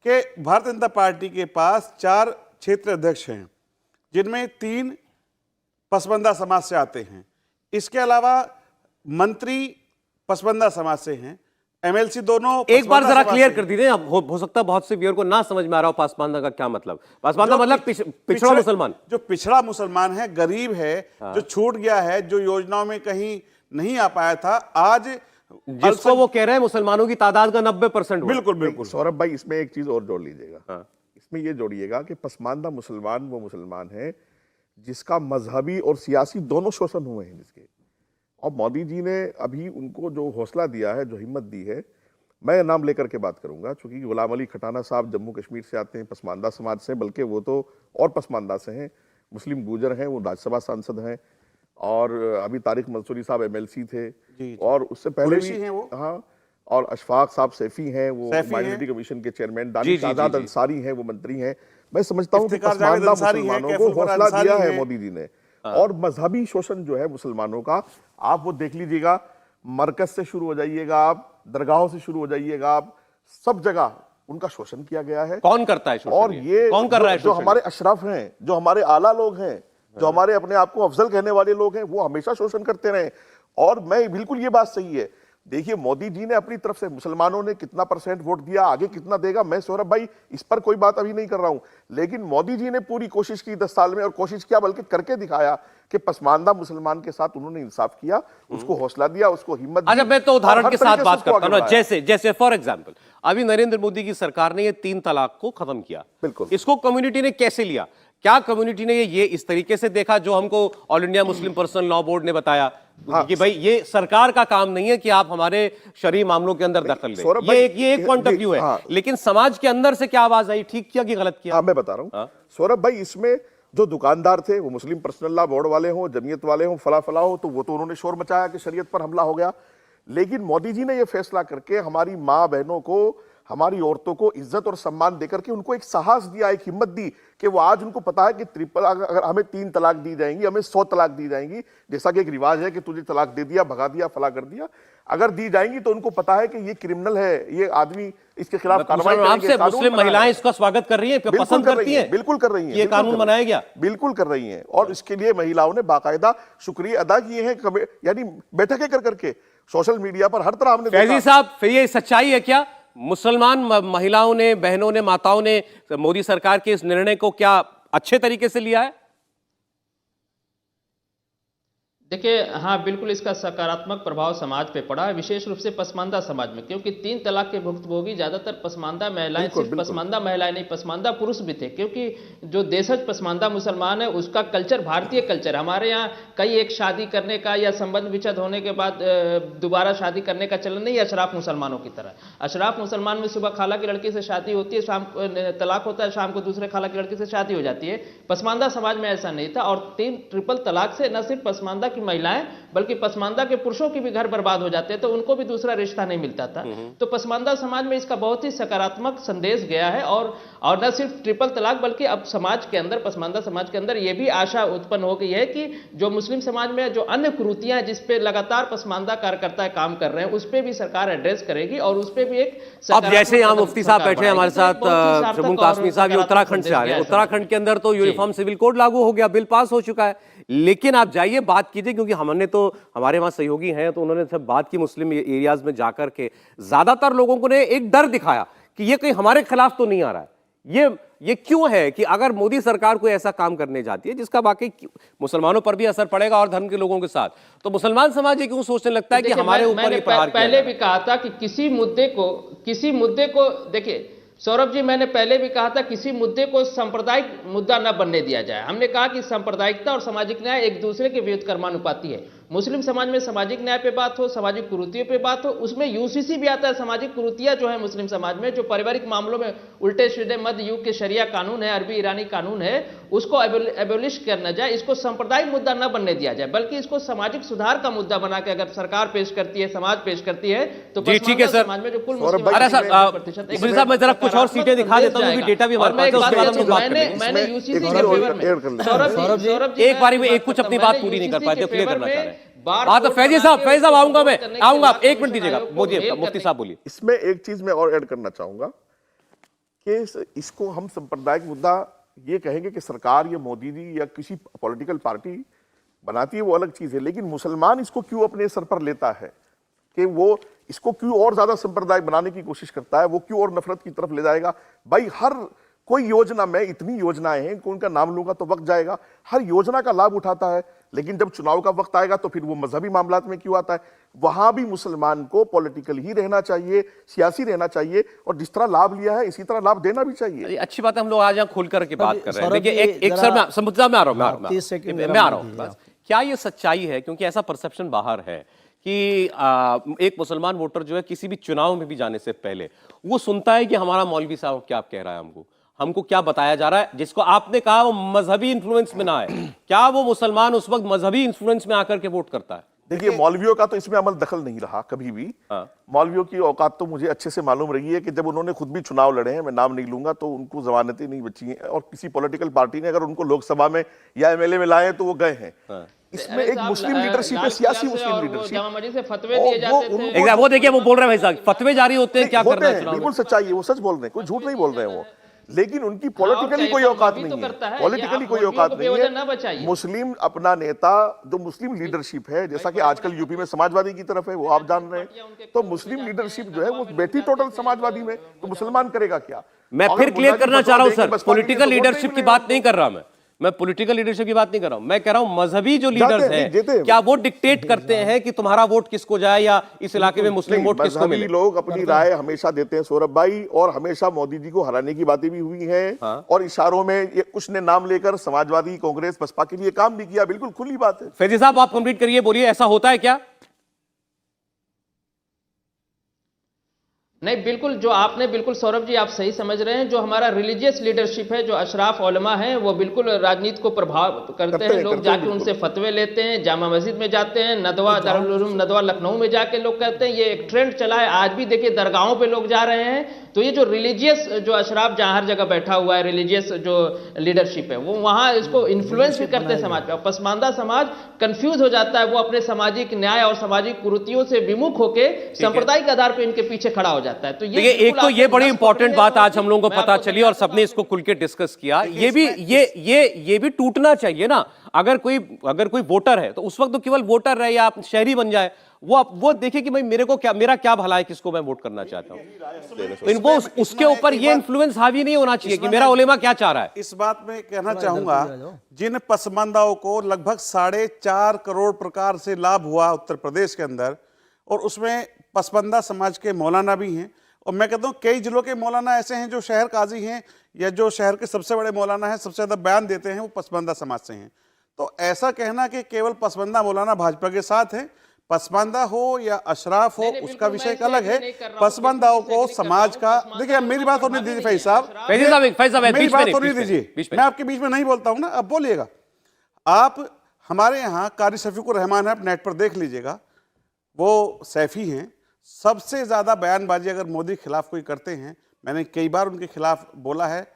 कि भारतीय जनता पार्टी के पास 4 क्षेत्र अध्यक्ष हैं, जिनमें 3 पसमानदा समाज से आते हैं। इसके अलावा मंत्री पसमानदा समाज से हैं, MLC दोनों। एक बार जरा क्लियर कर दीजिए, हो सकता है बहुत से व्यूअर को ना समझ में आ रहा हो पसमानदा का क्या मतलब। पसमानदा मतलब पिछड़ा मुसलमान, जो पिछड़ा मुसलमान है, गरीब है, जो छूट गया है, जो योजनाओं में कहीं नहीं आ पाया था, आज जिसको वो कह रहे हैं मुसलमानों की तादाद का 90%। बिल्कुल बिल्कुल। सौरभ भाई, इसमें एक चीज और जोड़ लीजिएगा। इसमें ये जोड़िएगा कि पसमानदा मुसलमान वो मुसलमान है जिसका मजहबी और सियासी दोनों शोषण हुए हैं जिसके, और मोदी जी ने अभी उनको जो हौसला दिया है, जो हिम्मत दी है, मैं नाम लेकर के बात करूंगा क्योंकि गुलाम अली खटाना साहब जम्मू कश्मीर से आते हैं, पसमानदा समाज से, बल्कि वो तो और पसमानदा से हैं, मुस्लिम गुजर हैं, वो राज्यसभा सांसद हैं, और अभी तारिक मंसूरी साहब MLC थे, और उससे पहले कुरैशी भी हैं वो। हाँ, और अशफाक साहब सैफी हैं, वो सैफी हैं। माइनॉरिटी कमीशन के चेयरमैन, जी, दानिश जी, आजाद जी, जी। अंसारी हैं, वो मंत्री हैं। मैं समझता हूँ कि इफ्तिखार जावेद पसमानदा अंसारी हैं, मुसलमानों कैफुल को फराज हौसला अंसारी दिया है हैं। मोदी जी ने, और मजहबी शोषण जो है मुसलमानों का, आप वो देख लीजिएगा, मरकज से शुरू हो जाइएगा, आप दरगाहों से शुरू हो जाइएगा, आप सब जगह उनका शोषण किया गया है। कौन करता है शोषण? और ये कौन कर रहा है जो शोषण? हमारे अशराफ हैं, जो हमारे आला लोग हैं, जो हमारे अपने आप को अफजल कहने वाले लोग हैं, वो हमेशा शोषण करते रहे। और मैं बिल्कुल ये बात सही है, देखिए मोदी जी ने अपनी तरफ से मुसलमानों ने कितना % वोट दिया, आगे कितना देगा, मैं सौरभ भाई इस पर कोई बात अभी नहीं कर रहा हूं, लेकिन मोदी जी ने पूरी कोशिश की 10 साल में, और कोशिश किया बल्कि करके दिखाया कि पसमानदा मुसलमान के साथ उन्होंने इंसाफ किया, उसको हौसला दिया, उसको हिम्मत दी। अच्छा, मैं तो और उदाहरण हर के तरीके साथ से बात उसको करता हूं आगे ना, बढ़ाया। जैसे फॉर एग्जांपल अभी नरेंद्र मोदी की सरकार ने ये 3 तलाक को खत्म किया, बिल्कुल। इसको कम्युनिटी ने कैसे लिया? क्या कम्युनिटी ने ये इस तरीके से देखा जो हमको all India Muslim personal law board ने बताया कि भाई ये सरकार का काम नहीं है कि आप हमारे शरई मामलों के अंदर दखल दें? सौरभ भाई, ये एक पॉइंट ऑफ व्यू है, हाँ। लेकिन समाज के अंदर से क्या आवाज आई, ठीक किया कि गलत किया? हाँ, मैं बता रहा हूँ सौरभ भाई, इसमें जो दुकानदार थे, वो मुस्लिम पर्सनल लॉ बोर्ड वाले हों, जमीयत वाले हों, फला फला हो, तो वो तो उन्होंने शोर मचाया कि शरीयत पर हमला हो गया। लेकिन मोदी जी ने ये फैसला करके हमारी माँ बहनों को, हमारी औरतों को इज्जत और सम्मान देकर के उनको एक साहस दिया, एक हिम्मत दी कि वो आज उनको पता है कि ट्रिपल, अगर हमें 3 तलाक दी जाएंगी, हमें 100 तलाक दी जाएंगी, जैसा कि एक रिवाज है कि तुझे तलाक दे दिया, भगा दिया, फला कर दिया, अगर दी जाएंगी तो उनको पता है कि ये क्रिमिनल है, ये आदमी, इसके खिलाफ कार्रवाई करेंगे। आपसे कानून मुस्लिम बना है। महिलाएं इसका स्वागत कर रही हैं, बिल्कुल पसंद कर करती रही हैं, हैं, बिल्कुल कर रही हैं, ये बिल्कुल कानून कर बनाया रही गया? हैं, बिल्कुल कर रही हैं, और इसके लिए महिलाओं ने बाकायदा शुक्रिया अदा किए हैं, यानी बैठकें कर करके सोशल मीडिया पर हर तरह हमने फैजी देखा। साहब, फिर ये सच्चाई है क्या? मुसलमान महिलाओं ने, बहनों ने, माताओं ने मोदी सरकार के इस निर्णय को क्या अच्छे तरीके से लिया है? देखिए, हाँ बिल्कुल इसका सकारात्मक प्रभाव समाज पे पड़ा है, विशेष रूप से पसमानदा समाज में, क्योंकि 3 तलाक के भुक्तभोगी ज्यादातर पसमानदा महिलाएं, सिर्फ पसमानदा महिलाएं नहीं, पसमानदा पुरुष भी थे, क्योंकि जो देशज पसमानदा मुसलमान है उसका कल्चर भारतीय कल्चर, हमारे यहाँ कई एक शादी करने का या संबंध विच्छेद होने के बाद दोबारा शादी करने का चलन नहीं है अशराफ मुसलमानों की तरह। अशराफ मुसलमान में सुबह खाला की लड़की से शादी होती है, शाम तलाक होता है, शाम को दूसरे खाला की लड़की से शादी हो जाती है। पसमानदा समाज में ऐसा नहीं था, और 3 ट्रिपल तलाक से न सिर्फ पसमानदा की महिलाएं बल्कि पसमानदा के पुरुषों की भी घर बर्बाद हो जाते, तो उनको भी दूसरा रिश्ता नहीं मिलता था। तो पसमानदा समाज में इसका बहुत ही सकारात्मक संदेश गया है, और न सिर्फ ट्रिपल तलाक बल्कि अब समाज के अंदर, पसमानदा समाज के अंदर यह भी आशा उत्पन्न हो गई है कि जो मुस्लिम समाज में जो अन्य कुरीतियां जिस पे लगातार पसमानदा कार्यकर्ता काम कर रहे हैं, उस पे भी सरकार एड्रेस करेगी, और उस पे भी एक अब जैसे यहाँ मुफ्ती साहब बैठे हैं हमारे साथ, जम्मू काश्मीर साहब, ये उत्तराखंड से आ रहे हैं, उत्तराखंड के अंदर तो यूनिफॉर्म सिविल कोड लागू हो गया, बिल पास हो चुका है, लेकिन आप जाइए बात कीजिए, क्योंकि हमने तो, हमारे वहां सहयोगी हैं तो उन्होंने सब बात की मुस्लिम एरियाज में जाकर के, ज्यादातर लोगों को ने एक डर दिखाया कि ये कहीं हमारे खिलाफ तो नहीं आ रहा है। ये क्यों है कि अगर मोदी सरकार कोई ऐसा काम करने जाती है जिसका वाकई मुसलमानों पर भी असर पड़ेगा और धर्म के लोगों के साथ, तो मुसलमान समाज ये क्यों सोचने लगता है कि हमारे ऊपर ये प्रहार किया पहले भी कहा था कि किसी मुद्दे को देखिए सौरभ जी, मैंने पहले भी कहा था किसी मुद्दे को सांप्रदायिक मुद्दा न बनने दिया जाए। हमने कहा कि सांप्रदायिकता और सामाजिक न्याय एक दूसरे के व्युत्क्रमानुपाती है। मुस्लिम समाज में सामाजिक न्याय पे बात हो, सामाजिक कुरीतियों पे बात हो, उसमें यूसीसी भी आता है। सामाजिक कुरीतियां जो है मुस्लिम समाज में, जो पारिवारिक मामलों में उल्टे सीधे मध्य युग के शरिया कानून है, अरबी ईरानी कानून है, उसको एबोलिश करना जाए, इसको सांप्रदायिक मुद्दा न बनने दिया जाए, बल्कि इसको सामाजिक सुधार का मुद्दा बना के अगर सरकार पेश करती है, समाज पेश करती है, तो ठीक है सर। समाज में जो कुल अरे सर, मैं जरा कुछ और सीटें दिखा देता हूँ, डेटा भी हमारे पास है, उसके बाद हम लोग बात करेंगे। मैंने यूसीसी के फेवर में सौरभ जी एक बारी में एक कुछ अपनी बात पूरी नहीं कर पाए, क्लियर करना चाह रहे हैं बात। तो फैजी साहब आऊंगा, मैं आऊंगा, आप 1 मिनट दीजिएगा, मुफ्ती साहब बोलिए। इसमें एक चीज मैं और ऐड करना चाहूंगा कि इसको हम सांप्रदायिक मुद्दा ये कहेंगे कि सरकार या मोदी जी या किसी पॉलिटिकल पार्टी बनाती है, वो अलग चीज है, लेकिन मुसलमान इसको क्यों अपने सर पर लेता है, कि वो इसको क्यों और ज्यादा सांप्रदायिक बनाने की कोशिश करता है, वो क्यों और नफरत की तरफ ले जाएगा। भाई हर कोई योजना में, इतनी योजनाएं हैं कि उनका नाम लूंगा तो वक्त जाएगा, हर योजना का लाभ उठाता है। लेकिन जब चुनाव का वक्त आएगा तो फिर वो मजहबी मामलात में क्यों आता है? वहां भी मुसलमान को पॉलिटिकल ही रहना चाहिए, सियासी रहना चाहिए, और जिस तरह लाभ लिया है इसी तरह लाभ देना भी चाहिए। अच्छी बात है, हम लोग आज यहाँ खुल करके बात कर रहे हैं। सौरभ देखिए जी, एक सर मैं समझता मैं आ रहा हूँ 30 सेकंड मैं आ रहा हूँ बस। क्या ये सच्चाई है? क्योंकि ऐसा परसेप्शन बाहर है कि एक मुसलमान वोटर जो है किसी भी चुनाव में भी जाने से पहले वो सुनता है कि हमारा मौलवी साहब क्या कह रहा है, हमको क्या बताया जा रहा है, जिसको आपने कहा वो मजहबी इंफ्लुएंस में ना है। क्या वो मुसलमान उस वक्त मजहबी इंफ्लुएंस में आकर के वोट करता है? देखिए, मौलवियों का तो इसमें अमल दखल नहीं रहा कभी भी। मौलवियों की औकात तो मुझे अच्छे से मालूम रही है कि जब उन्होंने खुद भी चुनाव लड़े हैं, मैं नाम नहीं लूंगा, तो उनको जमानतें नहीं बची हैं, और किसी पॉलिटिकल पार्टी ने अगर उनको लोकसभा में या एमएलए में लाए तो वो गए हैं। इसमें एक मुस्लिम लीडरशिप है, सियासी मुस्लिम लीडरशिप। जामा मस्जिद से फतवे दिए जाते थे। एग्जैक्ट, वो देखिए वो बोल रहे हैं भाई साहब, फतवे जारी होते हैं, क्या होते करना है हैं, चुनाव में? बिल्कुल सच्चाई है, वो सच बोल रहे हैं, कोई झूठ नहीं बोल रहे हैं वो। लेकिन उनकी पॉलिटिकली कोई औकात नहीं है, पॉलिटिकली कोई औकात नहीं है। मुस्लिम अपना नेता, जो मुस्लिम लीडरशिप है, जैसा कि आजकल यूपी में समाजवादी की तरफ है, वो आप जान रहे हैं, तो मुस्लिम लीडरशिप जो है वो बैठी टोटल समाजवादी में, तो मुसलमान करेगा क्या? मैं फिर क्लियर करना चाह रहा हूं सर, पॉलिटिकल लीडरशिप की बात नहीं कर रहा मैं पॉलिटिकल लीडरशिप की बात नहीं कर रहा हूं, मैं कह रहा हूं मजहबी जो लीडर्स हैं क्या वो डिक्टेट करते हैं कि तुम्हारा वोट किसको जाए या इस इलाके में मुस्लिम वोट किसको मिले? लोग अपनी राय हमेशा देते हैं सौरभ भाई, और हमेशा मोदी जी को हराने की बातें भी हुई हैं, और इशारों में ये कुछ ने नाम लेकर समाजवादी, कांग्रेस, बसपा के लिए काम भी किया, बिल्कुल खुली बात है। फैजी साहब आप कंप्लीट करिए, बोलिए ऐसा होता है क्या? नहीं, बिल्कुल जो आपने बिल्कुल सौरभ जी आप सही समझ रहे हैं। जो हमारा रिलीजियस लीडरशिप है, जो अशराफ उलमा हैं, वो बिल्कुल राजनीति को प्रभाव करते हैं। लोग जाके उनसे फतवे लेते हैं, जामा मस्जिद में जाते हैं, नदवा दारुल उलूम नदवा लखनऊ में जाके लोग कहते हैं। ये एक ट्रेंड चला है, आज भी देखिए दरगाहों पे लोग जा रहे हैं। तो ये जो रिलीजियस जो अशराफ जहां हर जगह बैठा हुआ है, रिलीजियस जो लीडरशिप है, वो वहां इसको इन्फ्लुएंस भी करते हैं समाज पे। पसमानदा समाज कंफ्यूज हो जाता है, वो अपने सामाजिक न्याय और सामाजिक कुरीतियों से विमुख होकर सांप्रदायिक आधार पर इनके पीछे खड़ा हो जाता है। तो देखिए एक तो ये बड़ी इंपॉर्टेंट बात आज हम लोगों को पता चली और सबने इसको खुल के डिस्कस किया। ये भी टूटना चाहिए ना। अगर कोई वोटर है तो उस वक्त तो केवल वोटर रहे या आप शहरी बन जाए, वो देखे कि भाई मेरा क्या भला है, किसको मैं वोट करना चाहता हूं। तो वो उसके ऊपर ये इन्फ्लुएंस हावी नहीं होना चाहिए कि मेरा उलेमा क्या चाह रहा है। इस बात में कहना चाहूंगा, जिन पसमानदाओं को लगभग 4.5 करोड़ प्रकार से लाभ हुआ उत्तर प्रदेश के अंदर, और उसमें पसमानदा समाज के मौलाना भी हैं, और मैं कहता हूं कई जिलों के मौलाना ऐसे हैं जो शहर काजी हैं या जो शहर के सबसे बड़े मौलाना हैं, सबसे ज्यादा बयान देते हैं, वो पसमानदा समाज से हैं। तो ऐसा कहना कि केवल पसमानदा मौलाना भाजपा के साथ है, पसमानदा हो या अशराफ हो, उसका विषय एक अलग है। पसमानदाओं को समाज का, देखिए मेरी बात होने दीजिए फैज साहब, मेरी बात होने दीजिए, मैं आपके बीच में नहीं बोलता हूं ना, अब बोलिएगा आप। हमारे यहाँ कारी शफीकुर रहमान है, आप नेट पर देख लीजिएगा, वो सैफी हैं। सबसे ज्यादा बयानबाजी अगर मोदी के खिलाफ कोई करते हैं, मैंने कई बार उनके खिलाफ बोला है,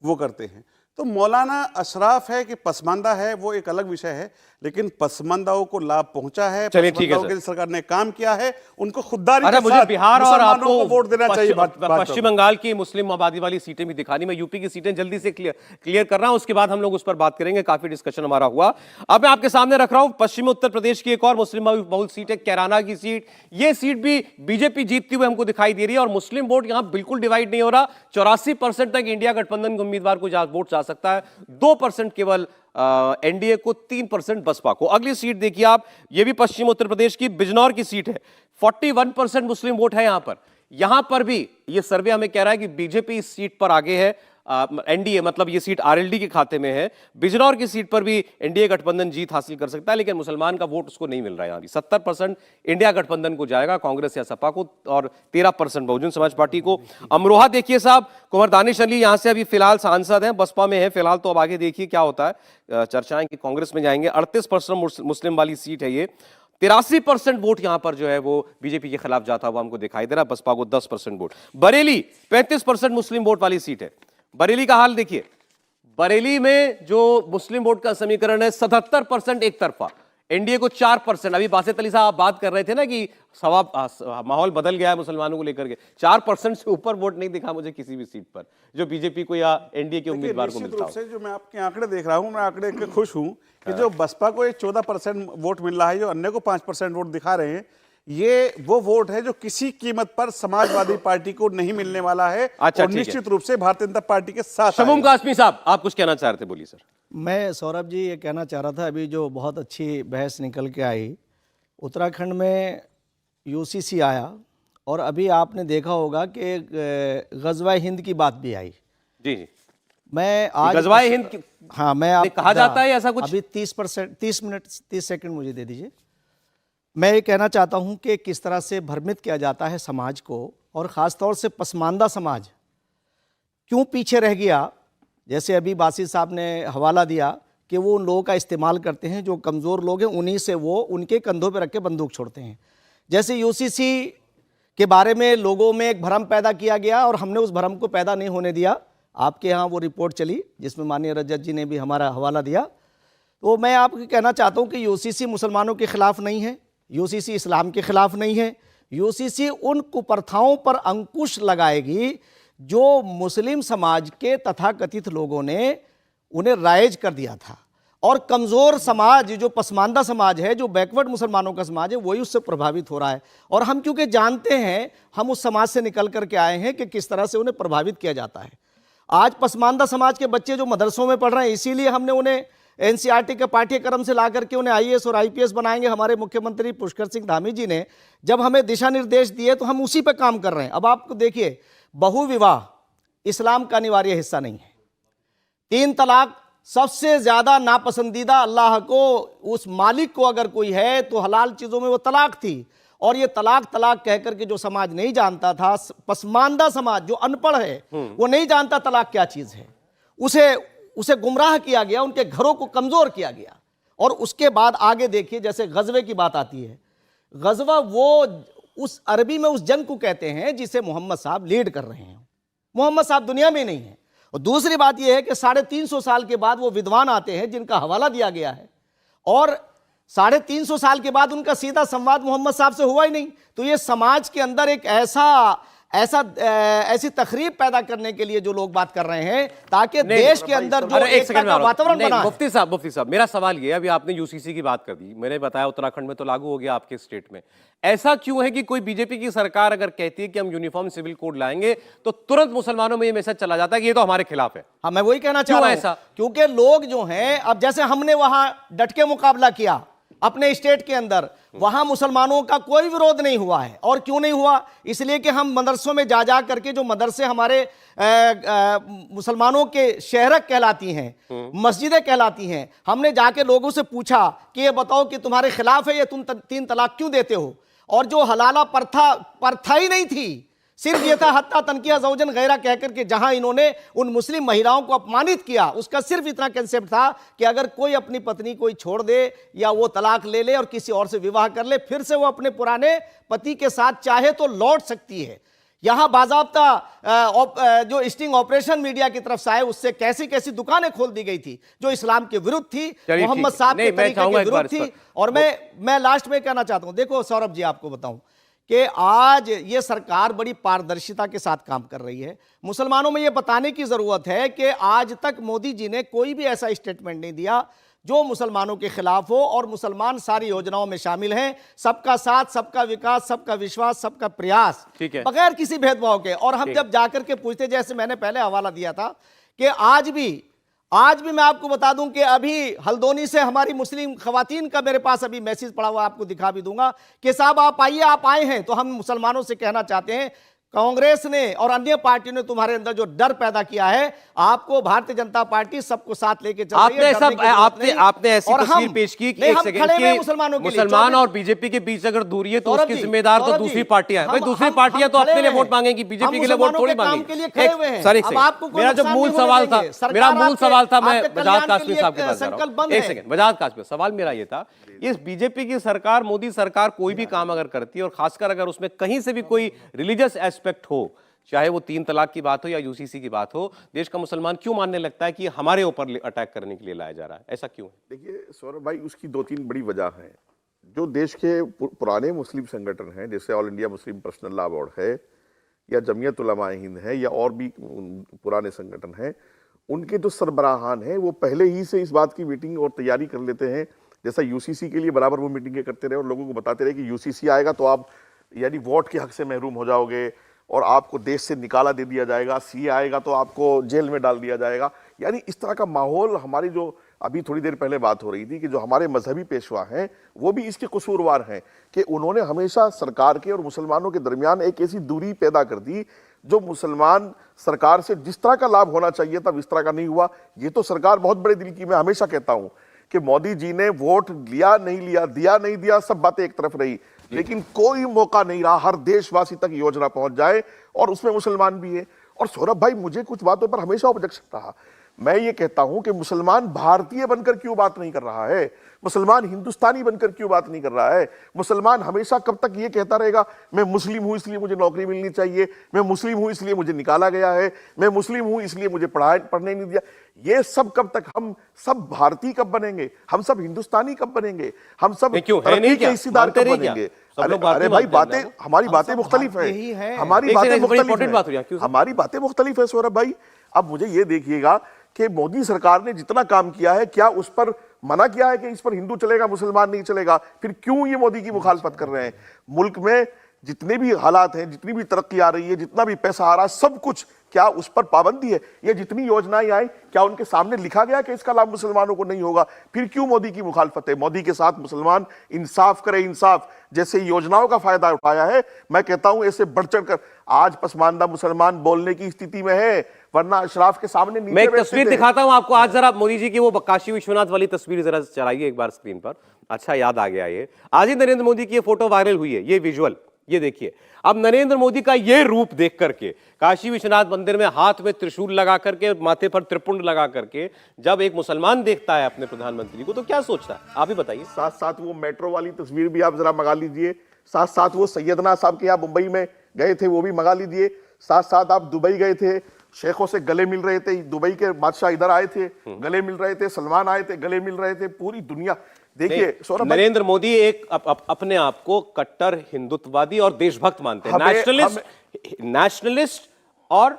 वो करते हैं। तो मौलाना अशराफ है कि पसमानदा है, वो एक अलग विषय है, लेकिन पसमानदाओं को लाभ पहुंचा है, पसमानदाओं के लिए सरकार ने काम किया है, उनको खुददारी के मुझे साथ बिहार और आपको वोट देना चाहिए। पश्चिम बंगाल की मुस्लिम आबादी वाली सीटें भी दिखानी, मैं यूपी की सीटें जल्दी से क्लियर कर रहा हूं, उसके बाद हम लोग उस पर बात करेंगे। काफी डिस्कशन हमारा हुआ। अब मैं आपके सामने रख रहा हूं पश्चिमी उत्तर प्रदेश की एक और मुस्लिम बहुल सीट है, कैराना की सीट। ये सीट भी बीजेपी जीतती हुई हमको दिखाई दे रही है और मुस्लिम वोट यहां बिल्कुल डिवाइड नहीं हो रहा। 84% तक इंडिया गठबंधन के उम्मीदवार को वोट जा सकता है, 2% केवल एनडीए को, 3% बसपा को। अगली सीट देखिए आप, ये भी पश्चिम उत्तर प्रदेश की बिजनौर की सीट है। 41% मुस्लिम वोट है यहां पर भी ये सर्वे हमें कह रहा है कि बीजेपी इस सीट पर आगे है, एनडीए मतलब ये सीट आरएलडी के खाते में है। बिजनौर की सीट पर भी एनडीए गठबंधन जीत हासिल कर सकता है, लेकिन मुसलमान का वोट उसको नहीं मिल रहा है। यहां भी 70% इंडिया गठबंधन को जाएगा, कांग्रेस या सपा को, और 13% बहुजन समाज पार्टी को। अमरोहा देखिए साहब, कुंवर दानिश अली यहां से अभी फिलहाल सांसद हैं, बसपा में है फिलहाल, तो अब आगे देखिए क्या होता है। चर्चाएं कि कांग्रेस में जाएंगे। 38% मुस्लिम वाली सीट है ये। 83% वोट यहां पर जो है वो बीजेपी के खिलाफ जाता हुआ हमको दिखाई दे रहा है, बसपा को 10% वोट। बरेली 35% मुस्लिम वोट वाली सीट है। बरेली का हाल देखिए, बरेली में जो मुस्लिम वोट का समीकरण है 77% एक तरफा, एनडीए को 4%। अभी बासित अली साहब आप बात कर रहे थे ना कि माहौल बदल गया है मुसलमानों को लेकर के, 4% से ऊपर वोट नहीं दिखा मुझे किसी भी सीट पर जो बीजेपी को या एनडीए के उम्मीदवार को मिलता है। जो मैं आपके आंकड़े देख रहा हूं, मैं आंकड़े के खुश हूं कि जो बसपा को ये 14% वोट मिल रहा है, जो अन्य को 5% वोट दिखा रहे हैं, ये वो वोट है जो किसी कीमत पर समाजवादी पार्टी को नहीं मिलने वाला है। अच्छा, और ठीक है। निश्चित रूप से भारतीय जनता पार्टी के साथ शमूम आएगा। कासमी साहब, आप कुछ कहना चाह रहे थे, बोलिए सर। मैं सौरभ जी ये कहना चाह रहा था, अभी जो बहुत अच्छी बहस निकल के आई, उत्तराखंड में यूसीसी आया और अभी आपने देखा होगा कि गजवा हिंद की बात भी आई। जी जी, मैं आज गजवाए हिंद की हाँ मैं आप कहा जाता है ऐसा कुछ? अभी 30 मिनट 30 सेकंड मुझे दे दीजिए। मैं ये कहना चाहता हूँ कि किस तरह से भ्रमित किया जाता है समाज को, और ख़ास तौर से पसमानदा समाज क्यों पीछे रह गया। जैसे अभी बासित साहब ने हवाला दिया कि वो उन लोगों का इस्तेमाल करते हैं जो कमज़ोर लोग हैं, उन्हीं से वो उनके कंधों पर रख के बंदूक छोड़ते हैं। जैसे यूसीसी के बारे में लोगों में एक भ्रम पैदा किया गया और हमने उस भ्रम को पैदा नहीं होने दिया। आपके यहाँ वो रिपोर्ट चली जिसमें माननीय रजत जी ने भी हमारा हवाला दिया। तो मैं आपको कहना चाहता हूँ कि यूसीसी मुसलमानों के ख़िलाफ़ नहीं है, यूसीसी इस्लाम के ख़िलाफ़ नहीं है। यूसीसी उन कुप्रथाओं पर अंकुश लगाएगी जो मुस्लिम समाज के तथाकथित लोगों ने उन्हें राइज कर दिया था, और कमज़ोर समाज जो पसमानदा समाज है, जो बैकवर्ड मुसलमानों का समाज है, वही उससे प्रभावित हो रहा है। और हम क्योंकि जानते हैं, हम उस समाज से निकल करके आए हैं कि किस तरह से उन्हें प्रभावित किया जाता है। आज पसमानदा समाज के बच्चे जो मदरसों में पढ़ रहे हैं, इसीलिए हमने उन्हें एनसीईआरटी के पाठ्यक्रम से ला करके उन्हें आईएएस और आईपीएस बनाएंगे। हमारे मुख्यमंत्री पुष्कर सिंह धामी जी ने जब हमें दिशा निर्देश दिए तो हम उसी पर काम कर रहे हैं। अब आपको देखिए, बहुविवाह इस्लाम का अनिवार्य हिस्सा नहीं है। 3 तलाक सबसे ज़्यादा नापसंदीदा अल्लाह को, उस मालिक को अगर कोई है तो हलाल चीज़ों में वो तलाक थी। और ये तलाक तलाक कह करके जो समाज नहीं जानता था, पसमानदा समाज जो अनपढ़ है वो नहीं जानता तलाक क्या चीज़ है, उसे गुमराह किया गया, उनके घरों को कमज़ोर किया गया। और उसके बाद आगे देखिए, जैसे गजवे की बात आती है, गजवा वो उस अरबी में उस जंग को कहते हैं जिसे मोहम्मद साहब लीड कर रहे हैं। मोहम्मद साहब दुनिया में नहीं है। और दूसरी बात यह है कि 350 साल के बाद वो विद्वान आते हैं जिनका हवाला दिया गया है, और 350 साल के बाद उनका सीधा संवाद मोहम्मद साहब से हुआ ही नहीं। तो ये समाज के अंदर एक ऐसी तकरीब पैदा करने के लिए जो लोग बात कर रहे हैं, ताकि देश के अंदर जो एकता का वातावरण बना है। मुफ्ती साहब, मेरा सवाल ये है, अभी आपने यूसीसी की बात कर दी, मैंने बताया उत्तराखंड में तो लागू हो गया, आपके स्टेट में ऐसा क्यों है कि कोई बीजेपी की सरकार अगर कहती है कि हम यूनिफॉर्म सिविल कोड लाएंगे तो तुरंत मुसलमानों में ये मैसेज चला जाता है कि ये तो हमारे खिलाफ है? हाँ, मैं वही कहना चाह रहा हूं, ऐसा क्योंकि लोग जो हैं, अब जैसे हमने वहां डट के मुकाबला किया अपने स्टेट के अंदर, वहां मुसलमानों का कोई विरोध नहीं हुआ है। और क्यों नहीं हुआ? इसलिए कि हम मदरसों में जा करके, जो मदरसे हमारे मुसलमानों के शहरक कहलाती हैं, मस्जिदें कहलाती हैं, हमने जाके लोगों से पूछा कि ये बताओ कि तुम्हारे खिलाफ है, ये तुम 3 तलाक क्यों देते हो? और जो हलाला प्रथा ही नहीं थी, सिर्फ ये था हत्ता तनकिया ज़ौजन गैरा कहकर के, जहां इन्होंने उन मुस्लिम महिलाओं को अपमानित किया, उसका सिर्फ इतना कंसेप्ट था कि अगर कोई अपनी पत्नी कोई छोड़ दे या वो तलाक ले ले और किसी और से विवाह कर ले, फिर से वो अपने पुराने पति के साथ चाहे तो लौट सकती है। यहाँ बाज़ाब्ता जो स्टिंग ऑपरेशन मीडिया की तरफ से आए, उससे कैसी कैसी दुकानें खोल दी गई थी जो इस्लाम के विरुद्ध थी, मोहम्मद साहब के तरीके के विरुद्ध थी। और मैं लास्ट में कहना चाहता हूँ, देखो सौरभ जी, आपको बताऊं कि आज ये सरकार बड़ी पारदर्शिता के साथ काम कर रही है। मुसलमानों में ये बताने की ज़रूरत है कि आज तक मोदी जी ने कोई भी ऐसा स्टेटमेंट नहीं दिया जो मुसलमानों के खिलाफ हो, और मुसलमान सारी योजनाओं में शामिल हैं। सबका साथ, सबका विकास, सबका विश्वास, सबका प्रयास, बगैर किसी भेदभाव के। और हम जब जाकर के पूछते, जैसे मैंने पहले हवाला दिया था कि आज भी मैं आपको बता दूं कि अभी हल्द्वानी से हमारी मुस्लिम खवातीन का मेरे पास अभी मैसेज पड़ा हुआ, आपको दिखा भी दूंगा कि साहब आप आइए, आप आए हैं तो हम मुसलमानों से कहना चाहते हैं, कांग्रेस ने और अन्य पार्टियों ने तुम्हारे अंदर जो डर पैदा किया है, आपको भारतीय जनता पार्टी सबको साथ लेके चल रही है। आपने ऐसी तस्वीर पेश की कि मुसलमान और बीजेपी के बीच अगर दूरी है तो उसकी जिम्मेदार तो दूसरी पार्टियां हैं। दूसरी पार्टियां तो अपने लिए वोट मांगेंगे, बीजेपी के लिए वोट थोड़ी मांगेंगे। मेरा जो मूल सवाल था, मैं बजाज काश्मीर साहब के पास जा रहा हूं। एक सेकंड, बजाज काश्मीर, सवाल मेरा ये था, इस बीजेपी की सरकार, मोदी सरकार कोई भी काम अगर करती है, और खासकर अगर उसमें कहीं से भी कोई रिलीजियस एस्पेक्ट हो, चाहे वो 3 तलाक की बात हो या यूसीसी की बात हो, देश का मुसलमान क्यों मानने लगता है कि हमारे ऊपर अटैक करने के लिए लाया जा रहा है? ऐसा क्यों है? देखिए सौरभ भाई, उसकी 2-3 बड़ी वजह हैं। जो देश के पुराने मुस्लिम संगठन हैं, जैसे all India Muslim personal law board है या जमीयत उलमा हिंद है या और भी पुराने संगठन हैं, उनके जो सरबराहान हैं वो पहले ही से इस बात की मीटिंग और तैयारी कर लेते हैं जैसा यूसीसी के लिए बराबर वो मीटिंगें करते रहे और लोगों को बताते रहे कि यूसीसी आएगा तो आप यानी वोट के हक से महरूम हो जाओगे और आपको देश से निकाला दे दिया जाएगा, सी आएगा तो आपको जेल में डाल दिया जाएगा। यानी इस तरह का माहौल, हमारी जो अभी थोड़ी देर पहले बात हो रही थी कि जो हमारे मजहबी पेशवा हैं वो भी इसके कसूरवार हैं कि उन्होंने हमेशा सरकार के और मुसलमानों के दरमियान एक ऐसी दूरी पैदा कर दी जो मुसलमान सरकार से जिस तरह का लाभ होना चाहिए था इस तरह का नहीं हुआ। ये तो सरकार बहुत बड़े दिल की, मैं हमेशा कहता हूं कि मोदी जी ने वोट लिया नहीं लिया, दिया नहीं दिया, सब बातें एक तरफ रही, लेकिन कोई मौका नहीं रहा हर देशवासी तक योजना पहुंच जाए और उसमें मुसलमान भी है। और सौरभ भाई, मुझे कुछ बातों पर हमेशा ऑब्जेक्शन रहा। मैं ये कहता हूं कि मुसलमान भारतीय बनकर क्यों बात नहीं कर रहा है, मुसलमान हिंदुस्तानी बनकर क्यों बात नहीं कर रहा है। मुसलमान हमेशा कब तक ये कहता रहेगा मैं मुस्लिम हूं इसलिए मुझे नौकरी मिलनी चाहिए, मैं मुस्लिम हूं इसलिए मुझे निकाला गया है, मैं मुस्लिम हूं इसलिए मुझे पढ़ने नहीं दिया। ये सब कब तक? हम सब भारतीय कब बनेंगे, हम सब हिंदुस्तानी कब बनेंगे, हम सब तरक्की के हिस्सेदार कब बनेंगे? अरे भाई, बातें हमारी बातें मुख्तलिफ है, हमारी बातें मुख्तलिफ है सौरभ भाई। अब मुझे ये देखिएगा कि मोदी सरकार ने जितना काम किया है, क्या उस पर मना किया है कि इस पर हिंदू चलेगा मुसलमान नहीं चलेगा? फिर क्यों ये मोदी की मुखालफत कर रहे हैं? मुल्क में जितने भी हालात हैं, जितनी भी तरक्की आ रही है, जितना भी पैसा आ रहा है, सब कुछ क्या उस पर पाबंदी है? ये जितनी योजनाएं आई, क्या उनके सामने लिखा गया कि इसका लाभ मुसलमानों को नहीं होगा? फिर क्यों मोदी की मुखालफत है? मोदी के साथ मुसलमान इंसाफ करे, इंसाफ जैसे योजनाओं का फायदा उठाया है, मैं कहता हूं ऐसे बढ़ चढ़ कर आज पसमानदा मुसलमान बोलने की स्थिति में है, वरना अशराफ के सामने मैं एक तस्वीर दिखाता हूं आपको। आज जरा मोदी जी की वो काशी विश्वनाथ वाली तस्वीर जरा चलाइए एक बार स्क्रीन पर। अच्छा, याद आ गया ये, आज ही नरेंद्र मोदी की ये फोटो वायरल हुई है, ये विजुअल ये देखिए। अब नरेंद्र मोदी का ये रूप देख करके, काशी विश्वनाथ मंदिर में हाथ में त्रिशूल लगा करके, माथे पर त्रिपुंड लगा करके, जब एक मुसलमान देखता है अपने प्रधानमंत्री को तो क्या सोचता है, आप ही बताइए। साथ साथ वो मेट्रो वाली तस्वीर भी आप जरा मंगा लीजिए, साथ साथ वो सैयदना साहब के यहाँ मुंबई में गए थे वो भी मंगा लीजिए, साथ साथ आप दुबई गए थे, शेखों से गले मिल रहे थे, दुबई के बादशाह इधर आए थे गले मिल रहे थे, सलमान आए थे गले मिल रहे थे, पूरी दुनिया। देखिए नरेंद्र मोदी एक अपने आप को कट्टर हिंदुत्ववादी और देशभक्त मानते हैं, नेशनलिस्ट और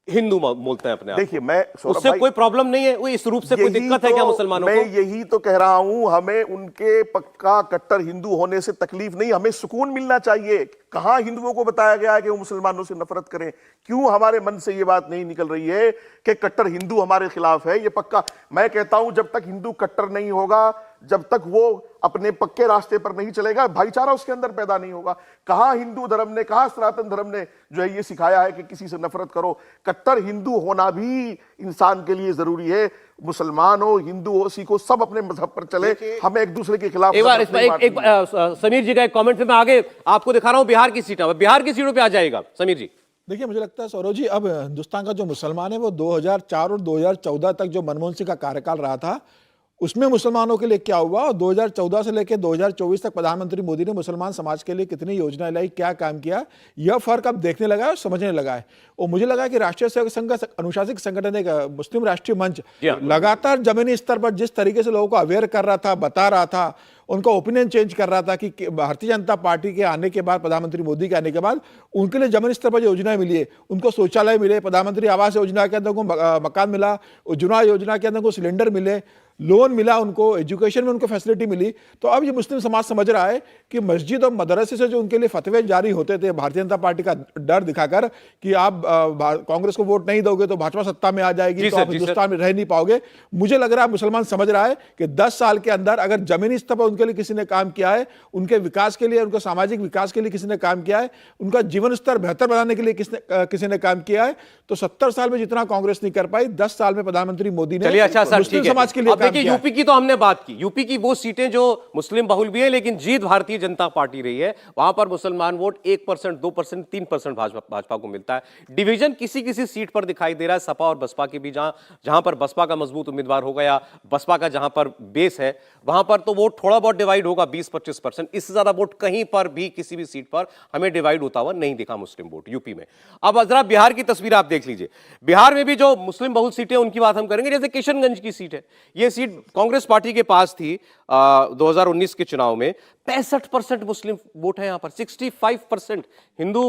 हिंदू बोलते हैं अपने आप। देखिए, मैं उससे कोई प्रॉब्लम नहीं है, वो इस रूप से कोई दिक्कत है क्या मुसलमानों को? मैं यही तो कह रहा हूं, हमें उनके पक्का कट्टर हिंदू होने से तकलीफ नहीं, हमें सुकून मिलना चाहिए। कहां हिंदुओं को बताया गया है कि वो मुसलमानों से नफरत करें? क्यों हमारे मन से ये बात नहीं निकल रही है कि कट्टर हिंदू हमारे खिलाफ है? ये पक्का, मैं कहता हूं जब तक हिंदू कट्टर नहीं होगा, जब तक वो अपने पक्के रास्ते पर नहीं चलेगा, भाईचारा उसके अंदर पैदा नहीं होगा। कहां हिंदू धर्म ने, कहां सनातन धर्म ने जो है ये सिखाया है कि किसी से नफरत करो? कट्टर हिंदू होना भी इंसान के लिए जरूरी है। मुसलमान हो, हिंदू हो, सिख हो, सब अपने मजहब पर चले, हमें एक दूसरे के खिलाफ। एक बार समीर जी का एक कमेंट में आगे आपको दिखा रहा हूं बिहार की सीटों, बिहार की सीटों पे आ जाएगा समीर जी। देखिए, मुझे लगता है सौरभ जी, अब हिंदुस्तान का जो मुसलमान है वो 2004 और 2014 तक जो मनमोहन सिंह का कार्यकाल रहा था उसमें मुसलमानों के लिए क्या हुआ, और 2014 से लेकर 2024 तक प्रधानमंत्री मोदी ने मुसलमान समाज के लिए कितनी योजनाएं लाई, क्या काम किया, यह फर्क अब देखने लगा है और समझने लगा है। और मुझे लगा कि राष्ट्रीय सेवक संघ का अनुशासित संगठन एक मुस्लिम राष्ट्रीय मंच लगातार जमीनी स्तर पर जिस तरीके से लोगों को अवेयर कर रहा था, बता रहा था, उनका ओपिनियन चेंज कर रहा था कि भारतीय जनता पार्टी के आने के बाद, प्रधानमंत्री मोदी के आने के बाद उनके लिए जमीनी स्तर पर योजनाएं मिली है, उनको शौचालय मिले, प्रधानमंत्री आवास योजना के अंदर उनको मकान मिला, उज्ज्वला योजना के अंदर उनको सिलेंडर मिले, लोन मिला, उनको एजुकेशन में उनको फैसिलिटी मिली। तो अब ये मुस्लिम समाज समझ रहा है कि मस्जिद और मदरसे से जो उनके लिए फतवे जारी होते थे भारतीय जनता पार्टी का डर दिखाकर कि आप कांग्रेस को वोट नहीं दोगे तो भाजपा सत्ता में आ जाएगी, तो आप हिंदुस्तान में रह नहीं पाओगे, मुझे लग रहा है मुसलमान समझ रहा है कि 10 साल के अंदर अगर जमीनी स्तर पर उनके लिए किसी ने काम किया है, उनके विकास के लिए, उनके सामाजिक विकास के लिए किसी ने काम किया है, उनका जीवन स्तर बेहतर बनाने के लिए किसी ने काम किया है, तो 70 साल में जितना कांग्रेस नहीं कर पाई 10 साल में प्रधानमंत्री मोदी ने मुस्लिम समाज के लिए। देखिए, यूपी की तो हमने बात की, यूपी की वो सीटें जो मुस्लिम बहुल भी है लेकिन जीत भारतीय जनता पार्टी रही है, वहां पर मुसलमान वोट 1%, 2%, 3% भाजपा को मिलता है। डिवीजन किसी किसी सीट पर दिखाई दे रहा है सपा और बसपा के बीच, जहां पर बसपा का मजबूत उम्मीदवार होगा या बसपा का जहां पर बेस है वहां पर तो वोट थोड़ा बहुत डिवाइड होगा, 20-25%। इससे ज्यादा वोट कहीं पर भी किसी भी सीट पर हमें डिवाइड होता हुआ नहीं दिखा मुस्लिम वोट यूपी में। अब जरा बिहार की तस्वीर आप देख लीजिए, बिहार में भी जो मुस्लिम बहुल सीटें उनकी बात हम करेंगे। जैसे किशनगंज की सीट है, यह सीट कांग्रेस पार्टी के पास थी 2019 के चुनाव में, 65% मुस्लिम वोट है यहां पर, 65% हिंदू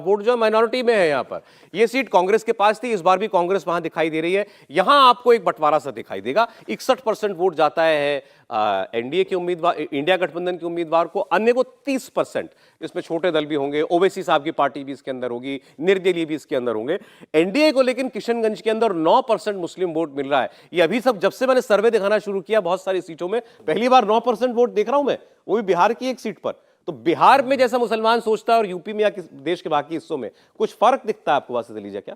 वोट जो माइनॉरिटी में है यहां पर। यह सीट कांग्रेस के पास थी, इस बार भी कांग्रेस वहां दिखाई दे रही है। यहां आपको एक बंटवारा सा दिखाई देगा, 61% वोट जाता है एनडीए के उम्मीदवार, इंडिया गठबंधन के उम्मीदवार को, अन्य को 30%, इसमें छोटे दल भी होंगे, ओवैसी साहब की पार्टी भी इसके अंदर होगी, निर्दलीय भी इसके अंदर होंगे। एनडीए को लेकिन किशनगंज के अंदर 9% मुस्लिम वोट मिल रहा है। ये अभी सब जब से मैंने सर्वे दिखाना शुरू किया बहुत सारी सीटों में पहली बार 9% वोट देख रहा हूं मैं, वो भी बिहार की एक सीट पर। तो बिहार में जैसा मुसलमान सोचता है और यूपी में या देश के बाकी हिस्सों में कुछ फर्क दिखता है आपको वासित अलीजा क्या?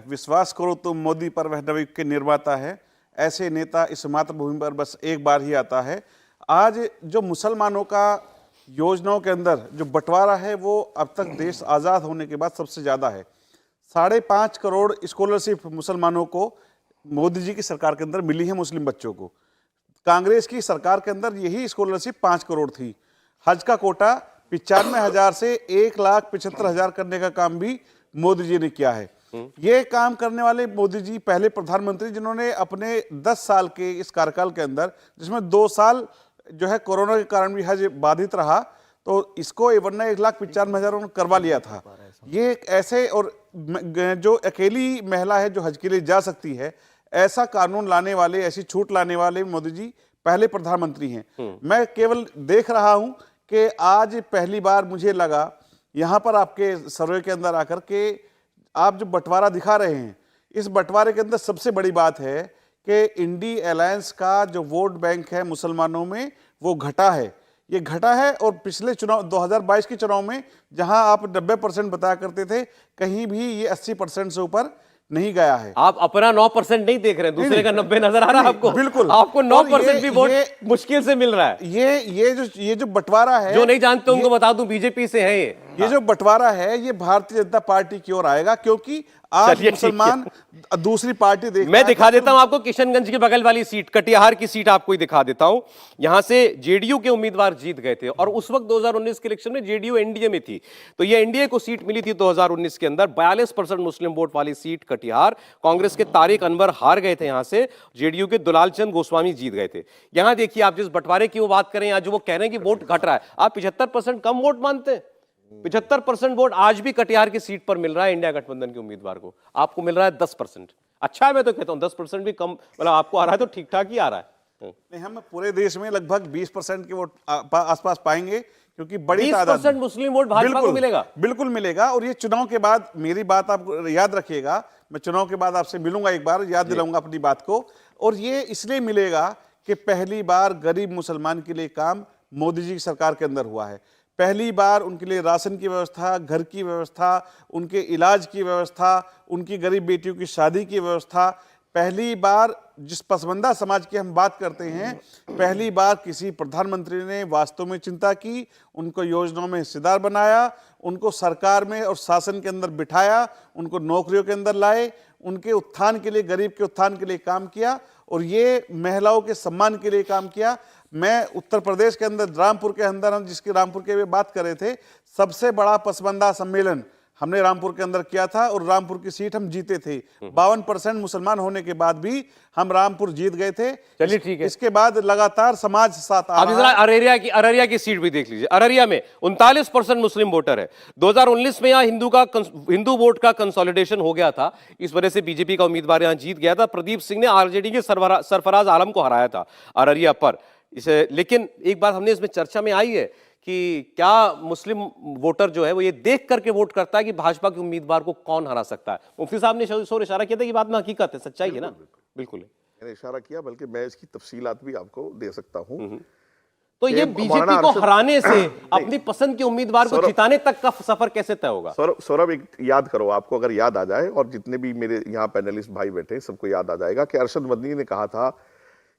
विश्वास करो तो मोदी पर वह नबी के निर्माता है, ऐसे नेता इस मातृभूमि पर बस एक बार ही आता है। आज जो मुसलमानों का योजनाओं के अंदर जो बंटवारा है वो अब तक देश आज़ाद होने के बाद सबसे ज़्यादा है। 5.5 करोड़ स्कॉलरशिप मुसलमानों को मोदी जी की सरकार के अंदर मिली है, मुस्लिम बच्चों को। कांग्रेस की सरकार के अंदर यही स्कॉलरशिप 5 करोड़ थी। हज का कोटा 95,000 से 1,75,000 करने का काम भी मोदी जी ने किया है। ये काम करने वाले मोदी जी पहले प्रधानमंत्री जिन्होंने अपने 10 साल के इस कार्यकाल के अंदर, जिसमें 2 साल जो है कोरोना के कारण भी हज बाधित रहा, तो इसको वरना 1,95,000 उन्होंने करवा लिया था। ये एक ऐसे, और जो अकेली महिला है जो हज के लिए जा सकती है, ऐसा कानून लाने वाले, ऐसी छूट लाने वाले मोदी जी पहले प्रधानमंत्री हैं। मैं केवल देख रहा हूं कि आज पहली बार मुझे लगा यहां पर आपके सर्वे के अंदर आकर के आप जो बंटवारा दिखा रहे हैं, इस बंटवारे के अंदर सबसे बड़ी बात है कि इंडी अलायंस का जो वोट बैंक है मुसलमानों में वो घटा है। ये घटा है, और पिछले चुनाव 2022 के चुनाव में जहां आप 90% बताया करते थे, कहीं भी ये 80% से ऊपर नहीं गया है। आप अपना 9% नहीं देख रहे हैं, दूसरे का 90 नजर आ रहा है आपको? बिल्कुल, आपको 9% भी वोट मुश्किल से मिल रहा है। ये जो बंटवारा है, जो नहीं जानते उनको बता दूं, बीजेपी से है ये जो बंटवारा है ये भारतीय जनता पार्टी की ओर आएगा, क्योंकि आज मुसलमान दूसरी पार्टी देख, मैं दिखा देता हूं आपको किशनगंज के बगल वाली सीट, कटिहार की सीट आपको ही दिखा देता हूं। यहां से जेडीयू के उम्मीदवार जीत गए थे, और उस वक्त 2019 के इलेक्शन में जेडीयू एनडीए में थी, तो ये एनडीए को सीट मिली थी 2019 के अंदर। 42% मुस्लिम वोट वाली सीट कटिहार, कांग्रेस के तारिक अनवर हार गए थे यहां से, जेडीयू के दुलाल चंद गोस्वामी जीत गए थे। यहां देखिए आप, जिस बंटवारे की वो बात करें, आज वो कह रहे हैं कि वोट घट रहा है, आप 75% कम वोट मानते हैं? 75% वोट आज भी कटिहार की सीट पर मिल रहा है इंडिया गठबंधन के उम्मीदवार को, आपको मिल रहा है 10%। अच्छा है, मैं तो कहता हूं 10% भी कम, मतलब आपको आ रहा है तो ठीक ठाक ही आ रहा है। नहीं, हम पूरे देश में लगभग 20% के वोट आसपास पाएंगे, क्योंकि बड़ी 20% मुस्लिम वोट भाजपा को मिलेगा। बिल्कुल मिलेगा। और ये चुनाव के बाद, मेरी बात आप याद रखिएगा, मैं चुनाव के बाद आपसे मिलूंगा, एक बार याद दिलाऊंगा अपनी बात को। और ये इसलिए मिलेगा कि पहली बार गरीब मुसलमान के लिए काम मोदी जी की सरकार के अंदर हुआ है। पहली बार उनके लिए राशन की व्यवस्था, घर की व्यवस्था, उनके इलाज की व्यवस्था, उनकी गरीब बेटियों की शादी की व्यवस्था, पहली बार जिस पसमानदा समाज की हम बात करते हैं, पहली बार किसी प्रधानमंत्री ने वास्तव में चिंता की, उनको योजनाओं में हिस्सेदार बनाया, उनको सरकार में और शासन के अंदर बिठाया, उनको नौकरियों के अंदर लाए, उनके उत्थान के लिए, गरीब के उत्थान के लिए काम किया, और ये महिलाओं के सम्मान के लिए काम किया। मैं उत्तर प्रदेश के अंदर रामपुर के अंदर, हम जिसकी रामपुर के बात कर रहे थे, सबसे बड़ा पसमानदा सम्मेलन हमने रामपुर के अंदर किया था, और रामपुर की सीट हम जीते थे। 52% मुसलमान होने के बाद भी हम रामपुर जीत गए थे। चलिए ठीक है। इसके बाद लगातार समाज साथ आ आप रहा जरा है। अररिया की सीट भी देख लीजिए। अररिया में 39% मुस्लिम वोटर है। 2019 में यहाँ हिंदू वोट का कंसोलिडेशन हो गया था, इस वजह से बीजेपी का उम्मीदवार यहाँ जीत गया था। प्रदीप सिंह ने आरजेडी के सरफराज आलम को हराया था अररिया पर। लेकिन एक बात हमने इसमें चर्चा में आई है कि क्या मुस्लिम वोटर जो है वो ये देख करके वोट करता है कि भाजपा के उम्मीदवार को कौन हरा सकता है? मुफ्ती साहब ने शोर इशारा किया था कि बात में हकीकत है, सच्चाई है ना? बिल्कुल मैंने इशारा किया, बल्कि मैं इसकी तफसीलात भी आपको दे सकता हूं। तो ये बीजेपी को हराने से अपनी पसंद के उम्मीदवार को जिताने तक का सफर कैसे तय होगा? सौरभ, एक याद करो, आपको अगर याद आ जाए, और जितने भी मेरे यहाँ पैनलिस्ट भाई बैठे सबको याद आ जाएगा कि अरशद मदनी ने कहा था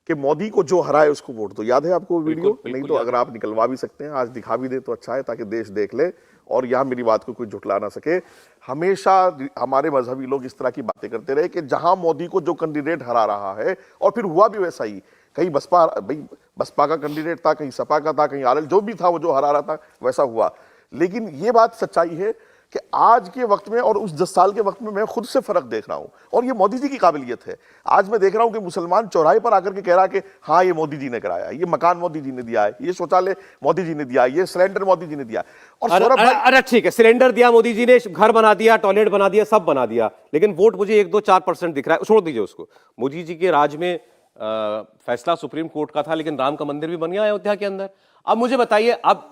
कि मोदी को जो हराए उसको वोट दो। याद है आपको वीडियो? नहीं तो अगर आप निकलवा भी सकते हैं, आज दिखा भी दे तो अच्छा है, ताकि देश देख ले और यहाँ मेरी बात को कोई झुठला ना सके। हमेशा हमारे मजहबी लोग इस तरह की बातें करते रहे कि जहां मोदी को जो कैंडिडेट हरा रहा है, और फिर हुआ भी वैसा ही, कहीं बसपा का कैंडिडेट था, कहीं सपा का था, कहीं आरएल, जो भी था वो जो हरा रहा था वैसा हुआ। लेकिन ये बात सच्चाई है कि आज के वक्त में और उस 10 साल के वक्त में मैं खुद से फर्क देख रहा हूं, और ये मोदी जी की काबिलियत है। आज मैं देख रहा हूं कि मुसलमान चौराहे पर आकर के कह रहा है कि हाँ ये मोदी जी ने कराया है, ये मकान मोदी जी ने दिया है, ये शौचालय मोदी जी ने दिया है, ये सिलेंडर मोदी जी ने दिया। और अरे ठीक है, सिलेंडर दिया मोदी जी ने, घर बना दिया, टॉयलेट बना दिया, सब बना दिया, लेकिन वोट मुझे 1, 2, 4% दिख रहा है। छोड़ दीजिए उसको। मोदी जी के राज में फैसला सुप्रीम कोर्ट का था, लेकिन राम का मंदिर भी बन गया अयोध्या के अंदर। अब मुझे बताइए, अब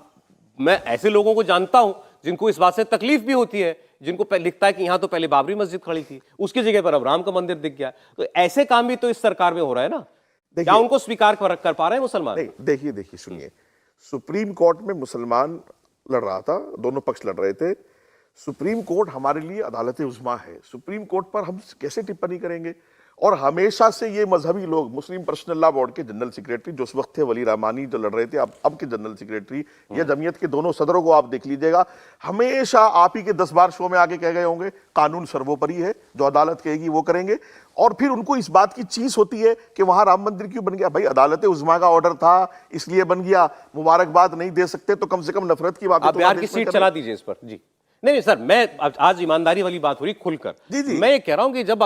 मैं ऐसे लोगों को जानता हूं जिनको इस बात से तकलीफ भी होती है, जिनको लिखता है कि यहां तो पहले बाबरी मस्जिद खड़ी थी, उसकी जगह पर अब राम का मंदिर दिख गया। तो ऐसे काम भी तो इस सरकार में हो रहा है ना, क्या उनको स्वीकार कर पा रहे हैं मुसलमान? नहीं, देखिए सुनिए, सुप्रीम कोर्ट में मुसलमान लड़ रहा था, दोनों पक्ष लड़ रहे थे। सुप्रीम कोर्ट हमारे लिए अदालत उज़्मा है, सुप्रीम कोर्ट पर हम कैसे टिप्पणी करेंगे? और हमेशा से ये मजहबी लोग, मुस्लिम पर्सनल लॉ बोर्ड के जनरल सेक्रेटरी जो उस वक्त थे वली रहमानी, जो लड़ रहे थे, अब के जनरल सेक्रेटरी, या जमीयत के दोनों सदरों को आप देख लीजिएगा, हमेशा आप ही के 10 बार शो में आके कह गए होंगे कानून सर्वोपरि है, जो अदालत कहेगी वो करेंगे। और फिर उनको इस बात की चीज होती है कि वहां राम मंदिर क्यों बन गया? भाई अदालत उज़्मा का ऑर्डर था इसलिए बन गया, मुबारकबाद नहीं दे सकते तो कम से कम नफरत की बात आप बिहार की सीट चला दीजिए इस पर जी। नहीं सर, मैं आज ईमानदारी वाली बात हो रही खुलकर। जी। मैं ये कह रहा हूं कि जब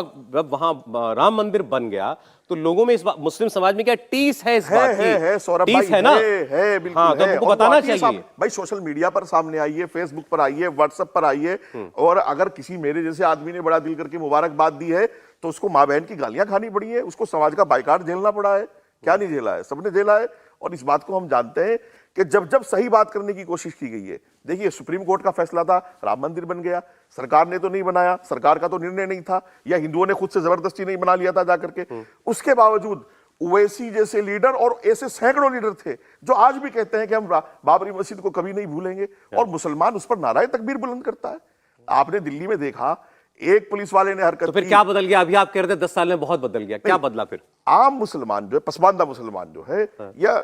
वहां राम मंदिर बन गया तो लोगों में इस बात, मुस्लिम समाज में क्या टीस है इस बात की? है सौरभ टीस भाई, है ना? है बिल्कुल हाँ, तो है। हमको और बताना आती है चाहिए भाई, सोशल मीडिया पर सामने आइए, फेसबुक पर आइए, व्हाट्सएप पर आइए, और अगर किसी मेरे जैसे आदमी ने बड़ा दिल करके मुबारकबाद दी है तो उसको माँ बहन की गालियां खानी पड़ी है, उसको समाज का बाइकाट झेलना पड़ा है। क्या नहीं झेला है? सबने झेला है। और इस बात को हम जानते हैं कि जब जब सही बात करने की कोशिश की गई है, देखिए सुप्रीम कोर्ट का फैसला था, राम मंदिर बन गया, सरकार ने तो नहीं बनाया, सरकार का तो निर्णय नहीं था, या हिंदुओं ने खुद से जबरदस्ती नहीं बना लिया था जाकर के। उसके बावजूद ओवैसी जैसे लीडर और ऐसे सैकड़ों लीडर थे जो आज भी कहते हैं कि हम बाबरी मस्जिद को कभी नहीं भूलेंगे, और मुसलमान उस पर नाराए तकबीर बुलंद करता है। आपने दिल्ली में देखा, एक पुलिस वाले ने हरकत तो फिर की, क्या बदल गया? अभी आप कह रहे थे 10 साल में बहुत बदल गया, क्या बदला फिर? आम मुसलमान जो है, पसमानदा मुसलमान जो है, या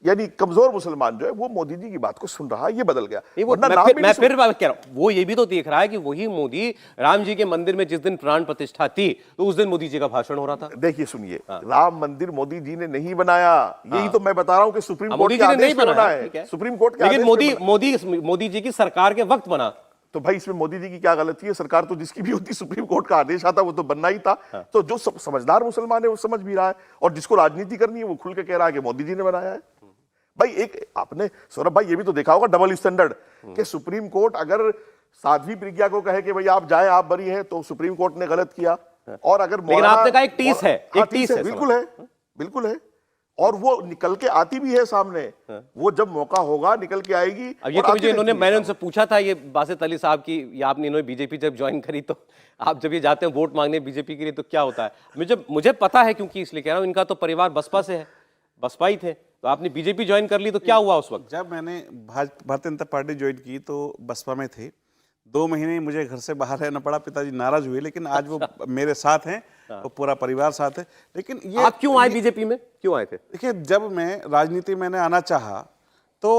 यानी कमजोर मुसलमान जो है, वो मोदी जी की बात को सुन रहा है, ये बदल गया। मैं फिर कह रहा हूं, वो ये भी तो देख रहा है कि वही मोदी राम जी के मंदिर में जिस दिन प्राण प्रतिष्ठा थी तो उस दिन मोदी जी का भाषण हो रहा था। देखिए सुनिए, राम मंदिर मोदी जी ने नहीं बनाया, यही तो मैं बता रहा हूं कि सुप्रीम कोर्ट मोदी के जी ने आदेश नहीं पे बना बनाया, है, सुप्रीम कोर्ट के लेकिन आदेश पे बना। मोदी जी की सरकार के वक्त बना। तो भाई इसमें मोदी जी की क्या गलती है? सरकार तो जिसकी भी होती, सुप्रीम कोर्ट का आदेश आता वो तो बनना ही था। तो जो समझदार मुसलमान है वो समझ भी रहा है, और जिसको राजनीति करनी है वो खुल के कह रहा है कि मोदी जी ने बनाया है। भाई एक आपने सौरभ भाई ये भी तो देखा होगा डबल स्टैंडर्ड, कि सुप्रीम कोर्ट अगर साध्वी प्रज्ञा को कहे कि भाई आप जाए, आप बरी हैं, तो सुप्रीम कोर्ट ने गलत किया। और अगर लेकिन आपने कहा एक टीस है, एक टीस है, बिल्कुल है, और वो निकल के आती भी है सामने। वो जब मौका होगा निकल के आएगी। अब ये तो मुझे मैंने उनसे पूछा था, ये बासित अली साहब की, या आपने इन्होंने बीजेपी जब ज्वाइन करी तो आप जब ये जाते हैं वोट मांगने बीजेपी के लिए तो क्या होता है? मुझे पता है, क्योंकि इसलिए कह रहा हूं, इनका तो परिवार बसपा से है, बसपा ही थे, तो आपने बीजेपी ज्वाइन कर ली तो क्या हुआ उस वक्त? जब मैंने भारतीय जनता पार्टी ज्वाइन की तो बसपा में थे, 2 महीने मुझे घर से बाहर रहना पड़ा, पिताजी नाराज हुए, लेकिन आज वो मेरे साथ हैं, वो पूरा परिवार साथ है। लेकिन ये आप क्यों आए बीजेपी में, क्यों आए थे? देखिए, जब मैं राजनीति में आना चाहा तो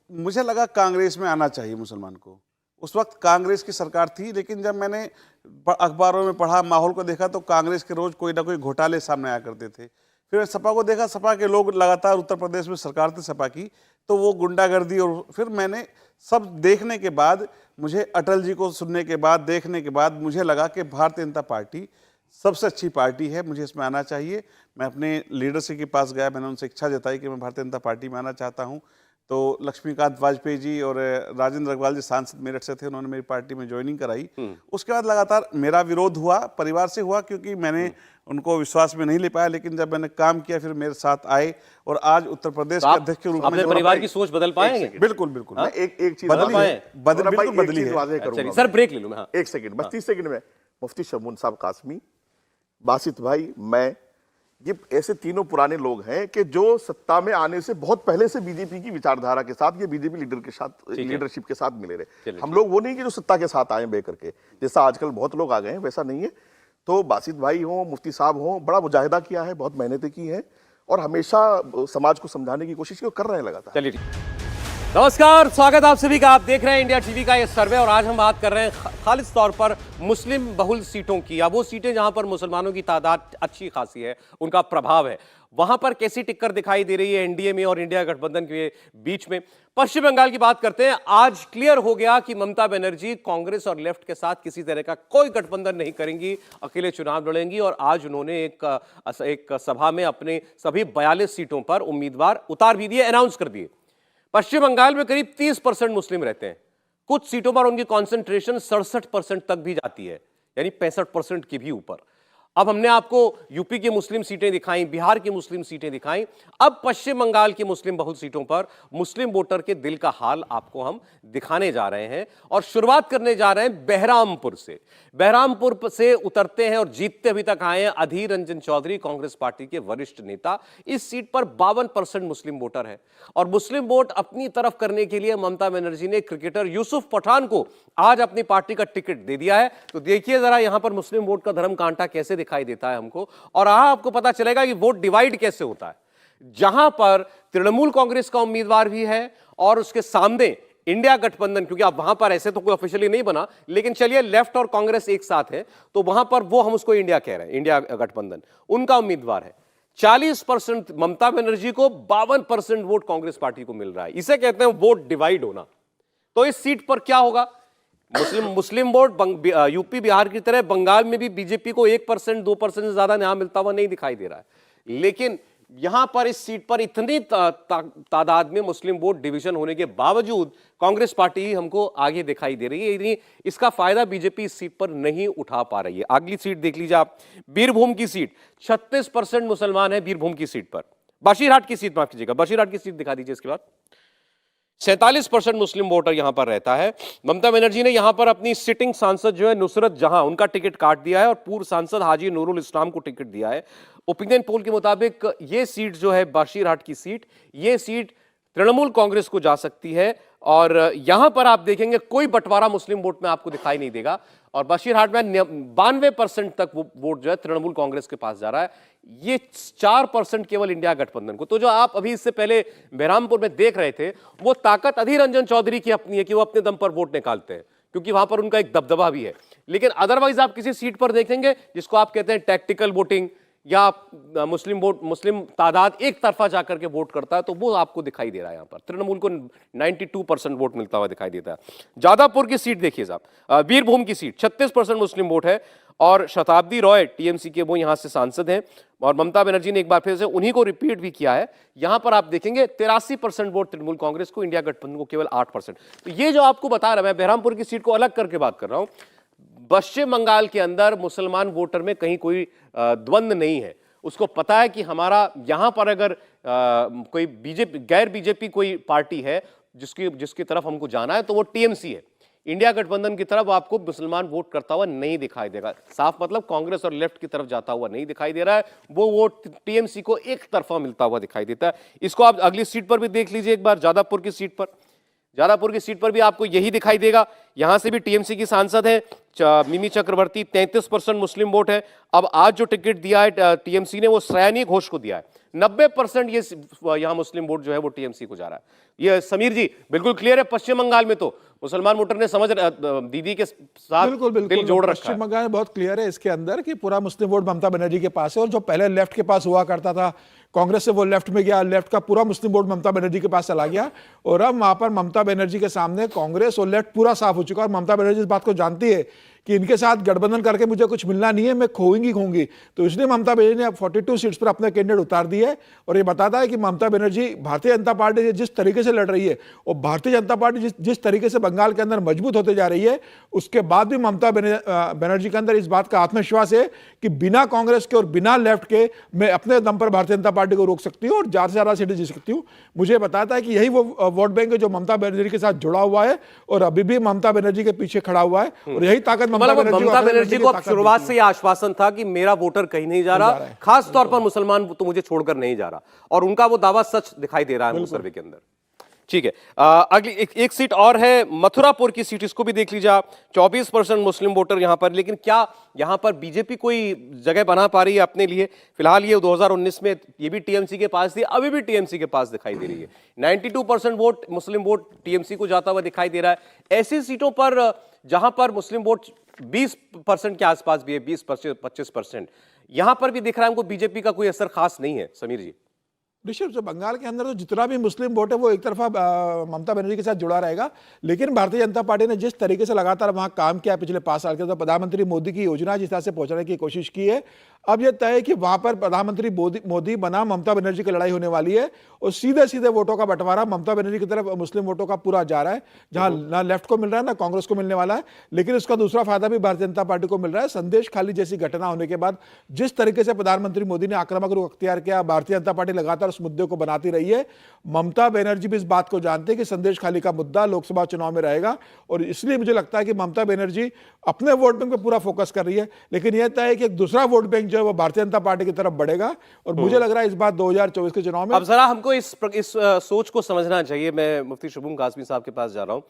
मुझे लगा कांग्रेस में आना चाहिए मुसलमान को। उस वक्त कांग्रेस की सरकार थी, लेकिन जब मैंने अखबारों में पढ़ा, माहौल को देखा, तो कांग्रेस के रोज कोई ना कोई घोटाले सामने आया करते थे। फिर सपा को देखा, सपा के लोग लगातार, उत्तर प्रदेश में सरकार थी सपा की, तो वो गुंडागर्दी, और फिर मैंने सब देखने के बाद, मुझे अटल जी को सुनने के बाद, देखने के बाद मुझे लगा कि भारतीय जनता पार्टी सबसे अच्छी पार्टी है, मुझे इसमें आना चाहिए। मैं अपने लीडरशिप के पास गया, मैंने उनसे इच्छा जताई कि मैं भारतीय जनता पार्टी में आना चाहता हूं। तो लक्ष्मीकांत वाजपेयी जी और राजेंद्र अग्रवाल जी सांसद मेरठ से थे, उन्होंने मेरी पार्टी में ज्वाइनिंग कराई। उसके बाद लगातार मेरा विरोध हुआ, परिवार से हुआ, क्योंकि मैंने उनको विश्वास में नहीं ले पाया। लेकिन जब मैंने काम किया, फिर मेरे साथ आए, और आज उत्तर प्रदेश के अध्यक्ष के रूप में अपने परिवार की सोच बदल पाएंगे? बिल्कुल बिल्कुल। एक चीज बिल्कुल बदली है। सर ब्रेक ले लूं मैं। एक सेकंड, बस 30 सेकंड में। मुफ्ती शमून साहब कासमी, बासित भाई, मैं, ये ऐसे तीनों पुराने लोग हैं कि जो सत्ता में आने से बहुत पहले से बीजेपी की विचारधारा के साथ, ये बीजेपी लीडर के साथ, लीडरशिप के साथ मिले रहे। हम लोग वो नहीं कि जो सत्ता के साथ आए बेकर के, जैसा आजकल बहुत लोग आ गए हैं, वैसा नहीं है। तो बासित भाई हो, मुफ्ती साहब हो, बड़ा मुजाहिदा किया है, बहुत मेहनतें की हैं, और हमेशा समाज को समझाने की कोशिश कर रहे हैं लगातार। चलिए, नमस्कार, स्वागत आप सभी का। आप देख रहे हैं इंडिया टीवी का ये सर्वे, और आज हम बात कर रहे हैं खालिस तौर पर मुस्लिम बहुल सीटों की, या वो सीटें जहां पर मुसलमानों की तादाद अच्छी खासी है, उनका प्रभाव है, वहां पर कैसी टिक्कर दिखाई दे रही है एनडीए में और इंडिया गठबंधन के बीच में। पश्चिम बंगाल की बात करते हैं। आज क्लियर हो गया कि ममता बनर्जी कांग्रेस और लेफ्ट के साथ किसी तरह का कोई गठबंधन नहीं करेंगी, अकेले चुनाव लड़ेंगी, और आज उन्होंने एक सभा में अपने सभी 42 सीटों पर उम्मीदवार उतार भी दिए, अनाउंस कर दिए। पश्चिम बंगाल में करीब 30% मुस्लिम रहते हैं, कुछ सीटों पर उनकी कॉन्सेंट्रेशन 67% तक भी जाती है, यानी 65% की भी ऊपर। अब हमने आपको यूपी की मुस्लिम सीटें दिखाई, बिहार की मुस्लिम सीटें दिखाई, अब पश्चिम बंगाल की मुस्लिम बहुल सीटों पर मुस्लिम वोटर के दिल का हाल आपको हम दिखाने जा रहे हैं। और शुरुआत करने जा रहे हैं बहरामपुर से। बहरामपुर से उतरते हैं और जीतते अभी तक आए हैं अधीर रंजन चौधरी, कांग्रेस पार्टी के वरिष्ठ नेता। इस सीट पर 52% मुस्लिम वोटर है और मुस्लिम वोट अपनी तरफ करने के लिए ममता बनर्जी ने क्रिकेटर यूसुफ पठान को आज अपनी पार्टी का टिकट दे दिया है। तो देखिए जरा यहां पर मुस्लिम वोट का धर्म कांटा कैसे दिखाई देता है हमको, और आपको पता चलेगा कि वोट डिवाइड कैसे होता है। जहां पर तृणमूल कांग्रेस का उम्मीदवार भी है और उसके सामने इंडिया गठबंधन, क्योंकि अब वहां पर ऐसे तो कोई ऑफिशियली नहीं बना, लेकिन चलिए लेफ्ट और कांग्रेस एक साथ है तो वहां पर वो हम उसको इंडिया कह रहे हैं, इंडिया गठबंधन, उनका उम्मीदवार है। 40% ममता बनर्जी को, 52% वोट कांग्रेस पार्टी को मिल रहा है। इसे कहते हैं वोट डिवाइड होना। तो इस सीट पर क्या होगा? मुस्लिम वोट यूपी बिहार की तरह बंगाल में भी बीजेपी को 1% 2% से ज्यादा यहां मिलता हुआ नहीं दिखाई दे रहा है, लेकिन यहां पर इस सीट पर इतनी तादाद में मुस्लिम वोट डिवीजन होने के बावजूद कांग्रेस पार्टी ही हमको आगे दिखाई दे रही है। इसका फायदा बीजेपी इस सीट पर नहीं उठा पा रही है। अगली सीट देख लीजिए आप, बीरभूम की सीट। 36% मुसलमान है बीरभूम की सीट पर। बशीरहाट की सीट, माफ कीजिएगा, बशीरहाट की सीट दिखा दीजिए। इसके बाद 47% मुस्लिम वोटर यहां पर रहता है। ममता बनर्जी ने यहां पर अपनी सिटिंग सांसद जो है नुसरत जहां, उनका टिकट काट दिया है और पूर्व सांसद हाजी नूरुल इस्लाम को टिकट दिया है। ओपिनियन पोल के मुताबिक ये सीट जो है बशीरहाट की सीट, ये सीट तृणमूल कांग्रेस को जा सकती है और यहां पर आप देखेंगे कोई बंटवारा मुस्लिम वोट में आपको दिखाई नहीं देगा और बशीरहाट में 92% तक वो वोट जो है तृणमूल कांग्रेस के पास जा रहा है। ये 4% केवल इंडिया गठबंधन को। तो जो आप अभी इससे पहले बहरामपुर में देख रहे थे, वो ताकत अधीर रंजन चौधरी की अपनी है कि वो अपने दम पर वोट निकालते हैं, क्योंकि वहां पर उनका एक दबदबा भी है। लेकिन अदरवाइज आप किसी सीट पर देखेंगे जिसको आप कहते हैं टैक्टिकल वोटिंग या मुस्लिम तादाद एक तरफा जाकर के वोट करता है, तो वो आपको दिखाई दे रहा है। यहां पर तृणमूल को 92% वोट मिलता हुआ दिखाई देता है। जादवपुर की सीट देखिए साहब, बीरभूम की सीट, 36% मुस्लिम वोट है और शताब्दी रॉय टीएमसी के वो यहां से सांसद हैं और ममता बनर्जी ने एक बार फिर से उन्हीं को रिपीट भी किया है। यहां पर आप देखेंगे 83% वोट तृणमूल कांग्रेस को, इंडिया गठबंधन को केवल 8%। तो ये जो आपको बता रहा, मैं बहरामपुर की सीट को अलग करके बात कर रहा हूं। पश्चिम बंगाल के अंदर मुसलमान वोटर में कहीं कोई द्वंद्व नहीं है। उसको पता है कि हमारा यहां पर अगर कोई बीजेपी, गैर बीजेपी कोई पार्टी है जिसकी तरफ हमको जाना है, तो वो टीएमसी है। इंडिया गठबंधन की तरफ आपको मुसलमान वोट करता हुआ नहीं दिखाई देगा। साफ मतलब कांग्रेस और लेफ्ट की तरफ जाता हुआ नहीं दिखाई दे रहा है। वो वोट टीएमसी को एक तरफा मिलता हुआ दिखाई देता है। इसको आप अगली सीट पर भी देख लीजिए एक बार, जादवपुर की सीट पर। जादवपुर की सीट पर भी आपको यही दिखाई देगा। यहां से भी टीएमसी की सांसद है मिमी चक्रवर्ती, 33% मुस्लिम वोट है। अब आज जो टिकट दिया है टीएमसी ने, वो सयानी घोष को दिया है। 90% ये यहां मुस्लिम वोट जो है वो टीएमसी को जा रहा है। ये समीर जी बिल्कुल क्लियर है। पश्चिम बंगाल में तो मुसलमान वोटर ने समझ दीदी के साथ दिल जोड़ रखा है। पश्चिम बंगाल में बहुत क्लियर है इसके अंदर कि पूरा मुस्लिम वोट ममता बनर्जी के पास है और जो पहले लेफ्ट के पास हुआ करता था, कांग्रेस से वो लेफ्ट में गया, लेफ्ट का पूरा मुस्लिम वोट ममता बनर्जी के पास चला गया और अब वहां पर ममता बनर्जी के सामने कांग्रेस और लेफ्ट पूरा साफ हो चुका है। और ममता बनर्जी इस बात को जानती है कि इनके साथ गठबंधन करके मुझे कुछ मिलना नहीं है, मैं खोऊंगी। तो इसलिए ममता बनर्जी ने 42 सीट्स पर अपने कैंडिडेट उतार दिए है और ये बताता है कि ममता बनर्जी भारतीय जनता पार्टी से जिस तरीके से लड़ रही है और भारतीय जनता पार्टी जिस तरीके से बंगाल के अंदर मजबूत होते जा रही है, उसके बाद भी ममता बनर्जी के अंदर इस बात का आत्मविश्वास है कि बिना कांग्रेस के और बिना लेफ्ट के मैं अपने दम पर भारतीय जनता पार्टी को रोक सकती हूँ और ज्यादा से ज्यादा सीटें जीत सकती हूँ। मुझे बताता है कि यही वो वोट बैंक है जो ममता बनर्जी के साथ जुड़ा हुआ है और अभी भी ममता बनर्जी के पीछे खड़ा हुआ है और यही ताकत ममता बनर्जी को शुरुआत से यह आश्वासन था कि मेरा वोटर कहीं नहीं जा रहा, खास तौर पर मुसलमान तो मुझे छोड़कर नहीं जा रहा, और उनका वो दावा सच दिखाई दे रहा है सर्वे के अंदर। ठीक है, अगली एक सीट और है मथुरापुर की सीट, इसको भी देख लीजिए आप। 24% मुस्लिम वोटर यहां पर, लेकिन क्या यहां पर बीजेपी कोई जगह बना पा रही है अपने लिए? फिलहाल ये 2019 में ये भी टीएमसी के पास थी, अभी भी टीएमसी के पास दिखाई दे रही है। 92% वोट मुस्लिम वोट टीएमसी को जाता हुआ दिखाई दे रहा है। ऐसी सीटों पर जहां पर मुस्लिम वोट 20% के आसपास भी है, 20-25%, यहां पर भी दिख रहा है हमको बीजेपी का कोई असर खास नहीं है। समीर जी, निश्चित रूप से बंगाल के अंदर तो जितना भी मुस्लिम वोट है वो एक तरफा ममता बनर्जी के साथ जुड़ा रहेगा, लेकिन भारतीय जनता पार्टी ने जिस तरीके से लगातार वहां काम किया पिछले 5 साल के अंदर, प्रधानमंत्री मोदी की योजना जिस तरह से पहुंचाने की कोशिश की है, अब यह तय है कि वहां पर प्रधानमंत्री मोदी बना ममता बनर्जी की लड़ाई होने वाली है और सीधे सीधे वोटों का बंटवारा ममता बनर्जी की तरफ मुस्लिम वोटों का पूरा जा रहा है, जहां ना लेफ्ट को मिल रहा है ना कांग्रेस को मिलने वाला है। लेकिन इसका दूसरा फायदा भी भारतीय जनता पार्टी को मिल रहा है। संदेश खाली जैसी घटना होने के बाद जिस तरीके से प्रधानमंत्री मोदी ने आक्रामक रुख अख्तियार किया, भारतीय जनता पार्टी लगातार उस मुद्दे को बनाती रही है। ममता बनर्जी भी इस बात को जानते हैं कि संदेश खाली का मुद्दा लोकसभा चुनाव में रहेगा और इसलिए मुझे लगता है कि ममता बनर्जी अपने वोट बैंक पे पूरा फोकस कर रही है। लेकिन यह तय है कि एक दूसरा वोट बैंक जो है वो भारतीय जनता पार्टी की तरफ बढ़ेगा और मुझे लग रहा है इस बार 2024 के चुनाव में। अब जरा हमको इस सोच को समझना चाहिए। मैं मुफ्ती शुभम कासमी साहब के पास जा रहा हूं।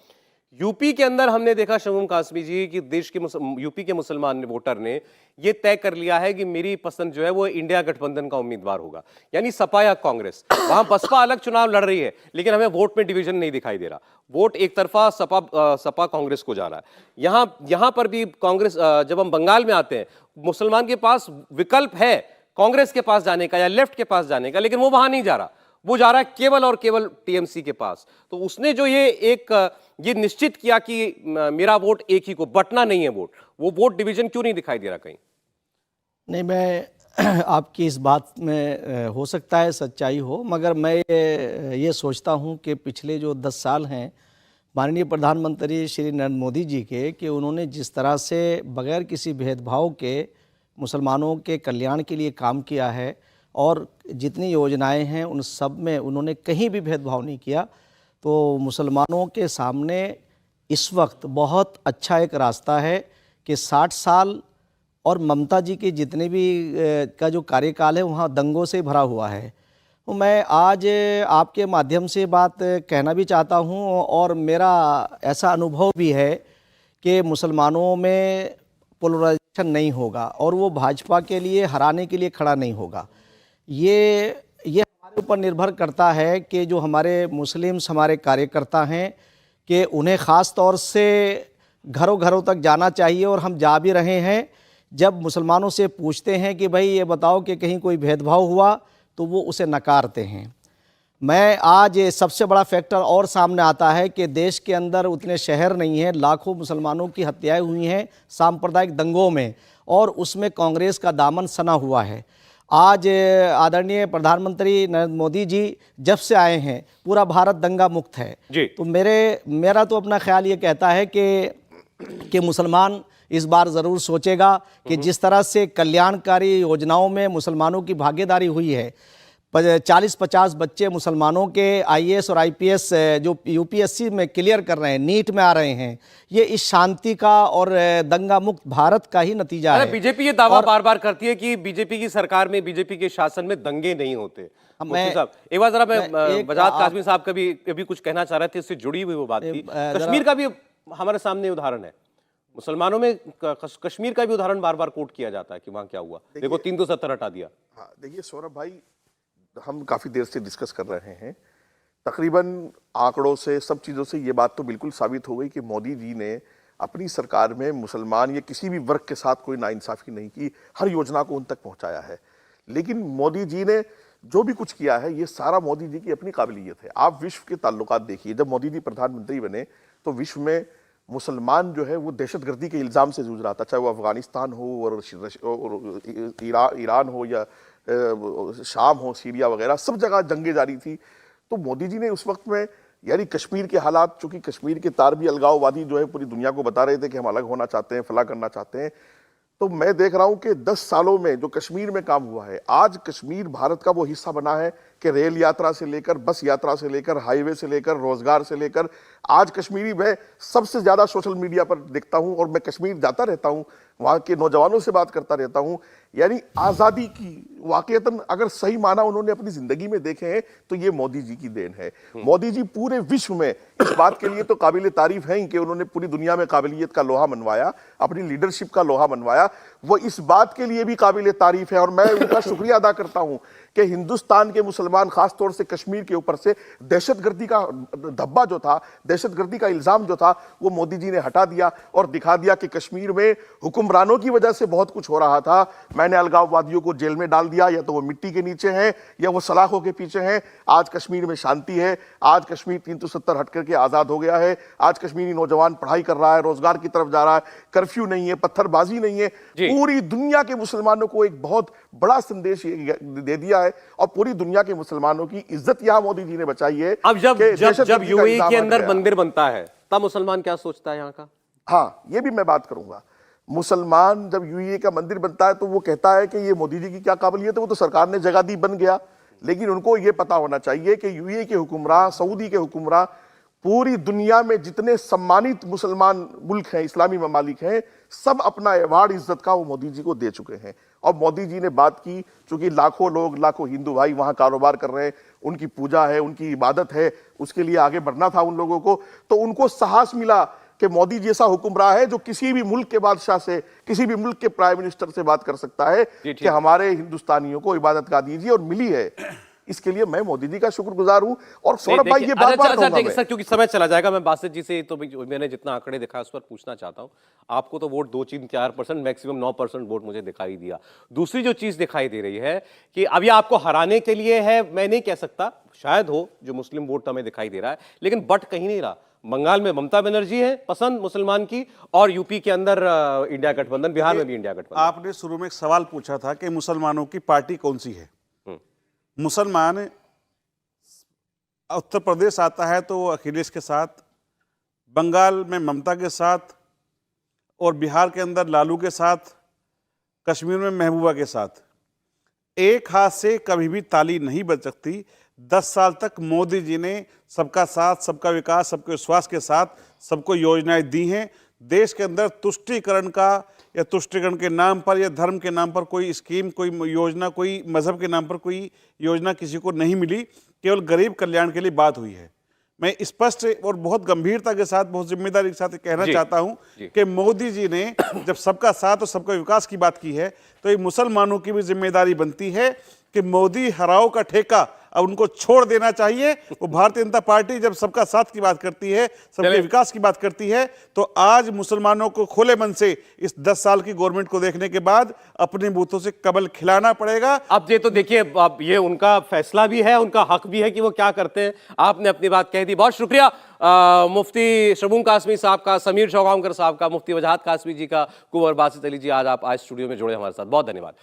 यूपी के अंदर हमने देखा शुभम कासमी जी कि देश के यूपी के मुसलमान वोटर ने यह तय कर लिया है कि मेरी पसंद जो है वो इंडिया गठबंधन का उम्मीदवार होगा, यानी सपा या कांग्रेस। वहां बसपा अलग चुनाव लड़ रही है लेकिन हमें वोट में डिवीजन नहीं दिखाई दे रहा। वोट एक तरफा सपा कांग्रेस को जा रहा है। यहां पर भी कांग्रेस, जब हम बंगाल में आते हैं, मुसलमान के पास विकल्प है कांग्रेस के पास जाने का या लेफ्ट के पास जाने का, लेकिन वो वहां नहीं जा रहा, वो जा रहा है केवल और केवल टीएमसी के पास। तो उसने जो ये निश्चित किया कि मेरा वोट एक ही को, बंटना नहीं है वोट, वो वोट डिवीजन क्यों नहीं दिखाई दे रहा कहीं? नहीं, मैं आपकी इस बात में हो सकता है सच्चाई हो, मगर मैं ये सोचता हूं कि पिछले जो 10 साल हैं माननीय प्रधानमंत्री श्री नरेंद्र मोदी जी के, कि उन्होंने जिस तरह से बगैर किसी भेदभाव के मुसलमानों के कल्याण के लिए काम किया है और जितनी योजनाएं हैं उन सब में उन्होंने कहीं भी भेदभाव नहीं किया। तो मुसलमानों के सामने इस वक्त बहुत अच्छा एक रास्ता है कि 60 साल और ममता जी के जितने भी का जो कार्यकाल है वहाँ दंगों से भरा हुआ है। तो मैं आज आपके माध्यम से बात कहना भी चाहता हूँ और मेरा ऐसा अनुभव भी है कि मुसलमानों में पोलराइजेशन नहीं होगा और वो भाजपा के लिए हराने के लिए खड़ा नहीं होगा। ये हमारे ऊपर निर्भर करता है कि जो हमारे मुस्लिम्स हमारे कार्यकर्ता हैं कि उन्हें ख़ास तौर से घरों घरों तक जाना चाहिए और हम जा भी रहे हैं। जब मुसलमानों से पूछते हैं कि भाई ये बताओ कि कहीं कोई भेदभाव हुआ, तो वो उसे नकारते हैं। मैं आज सबसे बड़ा फैक्टर और सामने आता है कि देश के अंदर उतने शहर नहीं हैं, लाखों मुसलमानों की हत्याएं हुई हैं सांप्रदायिक दंगों में और उसमें कांग्रेस का दामन सना हुआ है। आज आदरणीय प्रधानमंत्री नरेंद्र मोदी जी जब से आए हैं पूरा भारत दंगा मुक्त है जी। तो मेरा तो अपना ख्याल ये कहता है कि मुसलमान इस बार ज़रूर सोचेगा कि जिस तरह से कल्याणकारी योजनाओं में मुसलमानों की भागीदारी हुई है, 40-50 बच्चे मुसलमानों के आईएएस और आईपीएस जो यूपीएससी में क्लियर कर रहे हैं, नीट में आ रहे हैं, ये इस शांति का और दंगा मुक्त भारत का ही नतीजा है। बीजेपी ये दावा बार बार करती है कि बीजेपी की सरकार में, बीजेपी के शासन में दंगे नहीं होते। एक बार जरा मैं वजाहत काज़मी साहब का भी अभी कुछ कहना चाह रहे थे, इससे जुड़ी हुई वो बात थी। कश्मीर का भी हमारे सामने उदाहरण है, मुसलमानों में कश्मीर का भी उदाहरण बार बार कोट किया जाता है कि वहां क्या हुआ। देखो 370 हटा दिया। हाँ, देखिए सौरभ भाई, हम काफी देर से डिस्कस कर रहे हैं, तकरीबन आंकड़ों से, सब चीजों से ये बात तो बिल्कुल साबित हो गई कि मोदी जी ने अपनी सरकार में मुसलमान या किसी भी वर्ग के साथ कोई नाइंसाफी नहीं की, हर योजना को उन तक पहुंचाया है। लेकिन मोदी जी ने जो भी कुछ किया है, ये सारा मोदी जी की अपनी काबिलियत है। आप विश्व के ताल्लुकात देखिए, जब मोदी जी प्रधानमंत्री बने तो विश्व में मुसलमान जो है वो दहशतगर्दी के इल्ज़ाम से जूझ रहा था, चाहे वो अफगानिस्तान हो और ईरान हो या शाम हो, सीरिया वगैरह, सब जगह जंगें जारी थी। तो मोदी जी ने उस वक्त में, यानी कश्मीर के हालात, चूंकि कश्मीर के तार भी अलगाववादी जो है पूरी दुनिया को बता रहे थे कि हम अलग होना चाहते हैं, फला करना चाहते हैं। तो मैं देख रहा हूं कि 10 सालों में जो कश्मीर में काम हुआ है, आज कश्मीर भारत का वो हिस्सा बना है कि रेल यात्रा से लेकर, बस यात्रा से लेकर, हाईवे से लेकर, रोजगार से लेकर, आज कश्मीरी मैं सबसे ज्यादा सोशल मीडिया पर देखता हूं और मैं कश्मीर जाता रहता हूं, वहां के नौजवानों से बात करता रहता हूं। यानी आजादी की वाकईतन अगर सही माना उन्होंने अपनी जिंदगी में देखे हैं तो ये मोदी जी की देन है। मोदी जी पूरे विश्व में इस बात के लिए तो काबिल तारीफ हैं कि उन्होंने पूरी दुनिया में काबिलियत का लोहा मनवाया, अपनी लीडरशिप का लोहा मनवाया। वो इस बात के लिए भी काबिल तारीफ है और मैं उनका शुक्रिया अदा करता हूं कि हिंदुस्तान के मुसलमान, खासतौर से कश्मीर के ऊपर से दहशतगर्दी का धब्बा जो था, दहशतगर्दी का इल्जाम जो था, वो मोदी जी ने हटा दिया और दिखा दिया कि कश्मीर में हुक्मरानों की वजह से बहुत कुछ हो रहा था। मैंने अलगाववादियों को जेल में डाल दिया, या तो वो मिट्टी के नीचे हैं या वो सलाखों के पीछे हैं। आज कश्मीर में शांति है, आज कश्मीर 370 हट करके आजाद हो गया है, आज कश्मीरी नौजवान पढ़ाई कर रहा है, रोजगार की तरफ जा रहा है, कर्फ्यू नहीं है, पत्थरबाजी नहीं है। पूरी दुनिया के मुसलमानों को एक बहुत बड़ा संदेश ये दे दिया है और पूरी दुनिया के मुसलमानों की इज्जत यहां मोदी जी ने बचाई है। अब जब कि जब जब दहशतगर्दी का यूएई इल्जाम के हट अंदर गया। मंदिर बनता है तब मुसलमान क्या सोचता है यहाँ का? हाँ, ये भी मैं बात करूंगा। मुसलमान जब यूएई का मंदिर बनता है तो वो कहता है कि ये मोदी जी की क्या काबिलियत है, वो तो सरकार ने जगह दी, बन गया। लेकिन उनको ये पता होना चाहिए कि यूएई के हुक्मरान, सऊदी के हुक्मरान, पूरी दुनिया में जितने सम्मानित मुसलमान मुल्क हैं, इस्लामी ममालिक हैं, सब अपना अवार्ड इज्जत का वो मोदी जी को दे चुके हैं। और मोदी जी ने बात की, चूंकि लाखों लोग, लाखों हिंदू भाई वहां कारोबार कर रहे हैं, उनकी पूजा है, उनकी इबादत है, उसके लिए आगे बढ़ना था उन लोगों को, तो उनको साहस मिला कि मोदी जैसा हुक्मरान है जो किसी भी मुल्क के बादशाह से, किसी भी मुल्क के प्राइम मिनिस्टर से बात कर सकता है कि हमारे हिंदुस्तानियों को इबादत का दीजिए, और मिली है। इसके लिए मैं मोदी जी का शुक्रगुजार हूं। और सौरभ भाई, ये बात देखिए सर, क्योंकि समय चला जाएगा, मैं बासित जी से तो मैंने जितना आंकड़े देखा उस पर पूछना चाहता हूं। आपको तो वोट 2-4%, मैक्सिमम 9% वोट मुझे दिखाई दिया। दूसरी जो चीज दिखाई दे रही है कि अभी आपको हराने के लिए है, मैं नहीं कह सकता, शायद हो, जो मुस्लिम वोट हमें दिखाई दे रहा है, लेकिन बट कहीं नहीं रहा। बंगाल में ममता बनर्जी है पसंद मुसलमान की, और यूपी के अंदर इंडिया गठबंधन, बिहार में भी इंडिया गठबंधन। आपने शुरू में एक सवाल पूछा था कि मुसलमानों की पार्टी कौन सी है। मुसलमान उत्तर प्रदेश आता है तो वो अखिलेश के साथ, बंगाल में ममता के साथ, और बिहार के अंदर लालू के साथ, कश्मीर में महबूबा के साथ। एक हाथ से कभी भी ताली नहीं बज सकती। 10 साल तक मोदी जी ने सबका साथ, सबका विकास, सबके विश्वास के साथ सबको योजनाएं दी हैं। देश के अंदर तुष्टीकरण का, या तुष्टीकरण के नाम पर या धर्म के नाम पर कोई स्कीम, कोई योजना, कोई मजहब के नाम पर कोई योजना किसी को नहीं मिली। केवल गरीब कल्याण के लिए बात हुई है। मैं स्पष्ट और बहुत गंभीरता के साथ, बहुत जिम्मेदारी के साथ कहना चाहता हूं कि मोदी जी ने जब सबका साथ और सबका विकास की बात की है, तो ये मुसलमानों की भी जिम्मेदारी बनती है कि मोदी हराओ का ठेका अब उनको छोड़ देना चाहिए। वो भारतीय जनता पार्टी जब सबका साथ की बात करती है, सबके विकास की बात करती है, तो आज मुसलमानों को खुले मन से इस 10 साल की गवर्नमेंट को देखने के बाद अपने बूथों से कमल खिलाना पड़ेगा। अब ये तो देखिए, अब ये उनका फैसला भी है, उनका हक भी है कि वो क्या करते हैं। आपने अपनी बात कह दी, बहुत शुक्रिया मुफ्ती शबून कासमी साहब का, समीर चौगांवकर साहब का, मुफ्ती वजाहत कासमी जी का, कुंवर बासित अली जी, आज आप आज स्टूडियो में जुड़े हमारे साथ, बहुत धन्यवाद।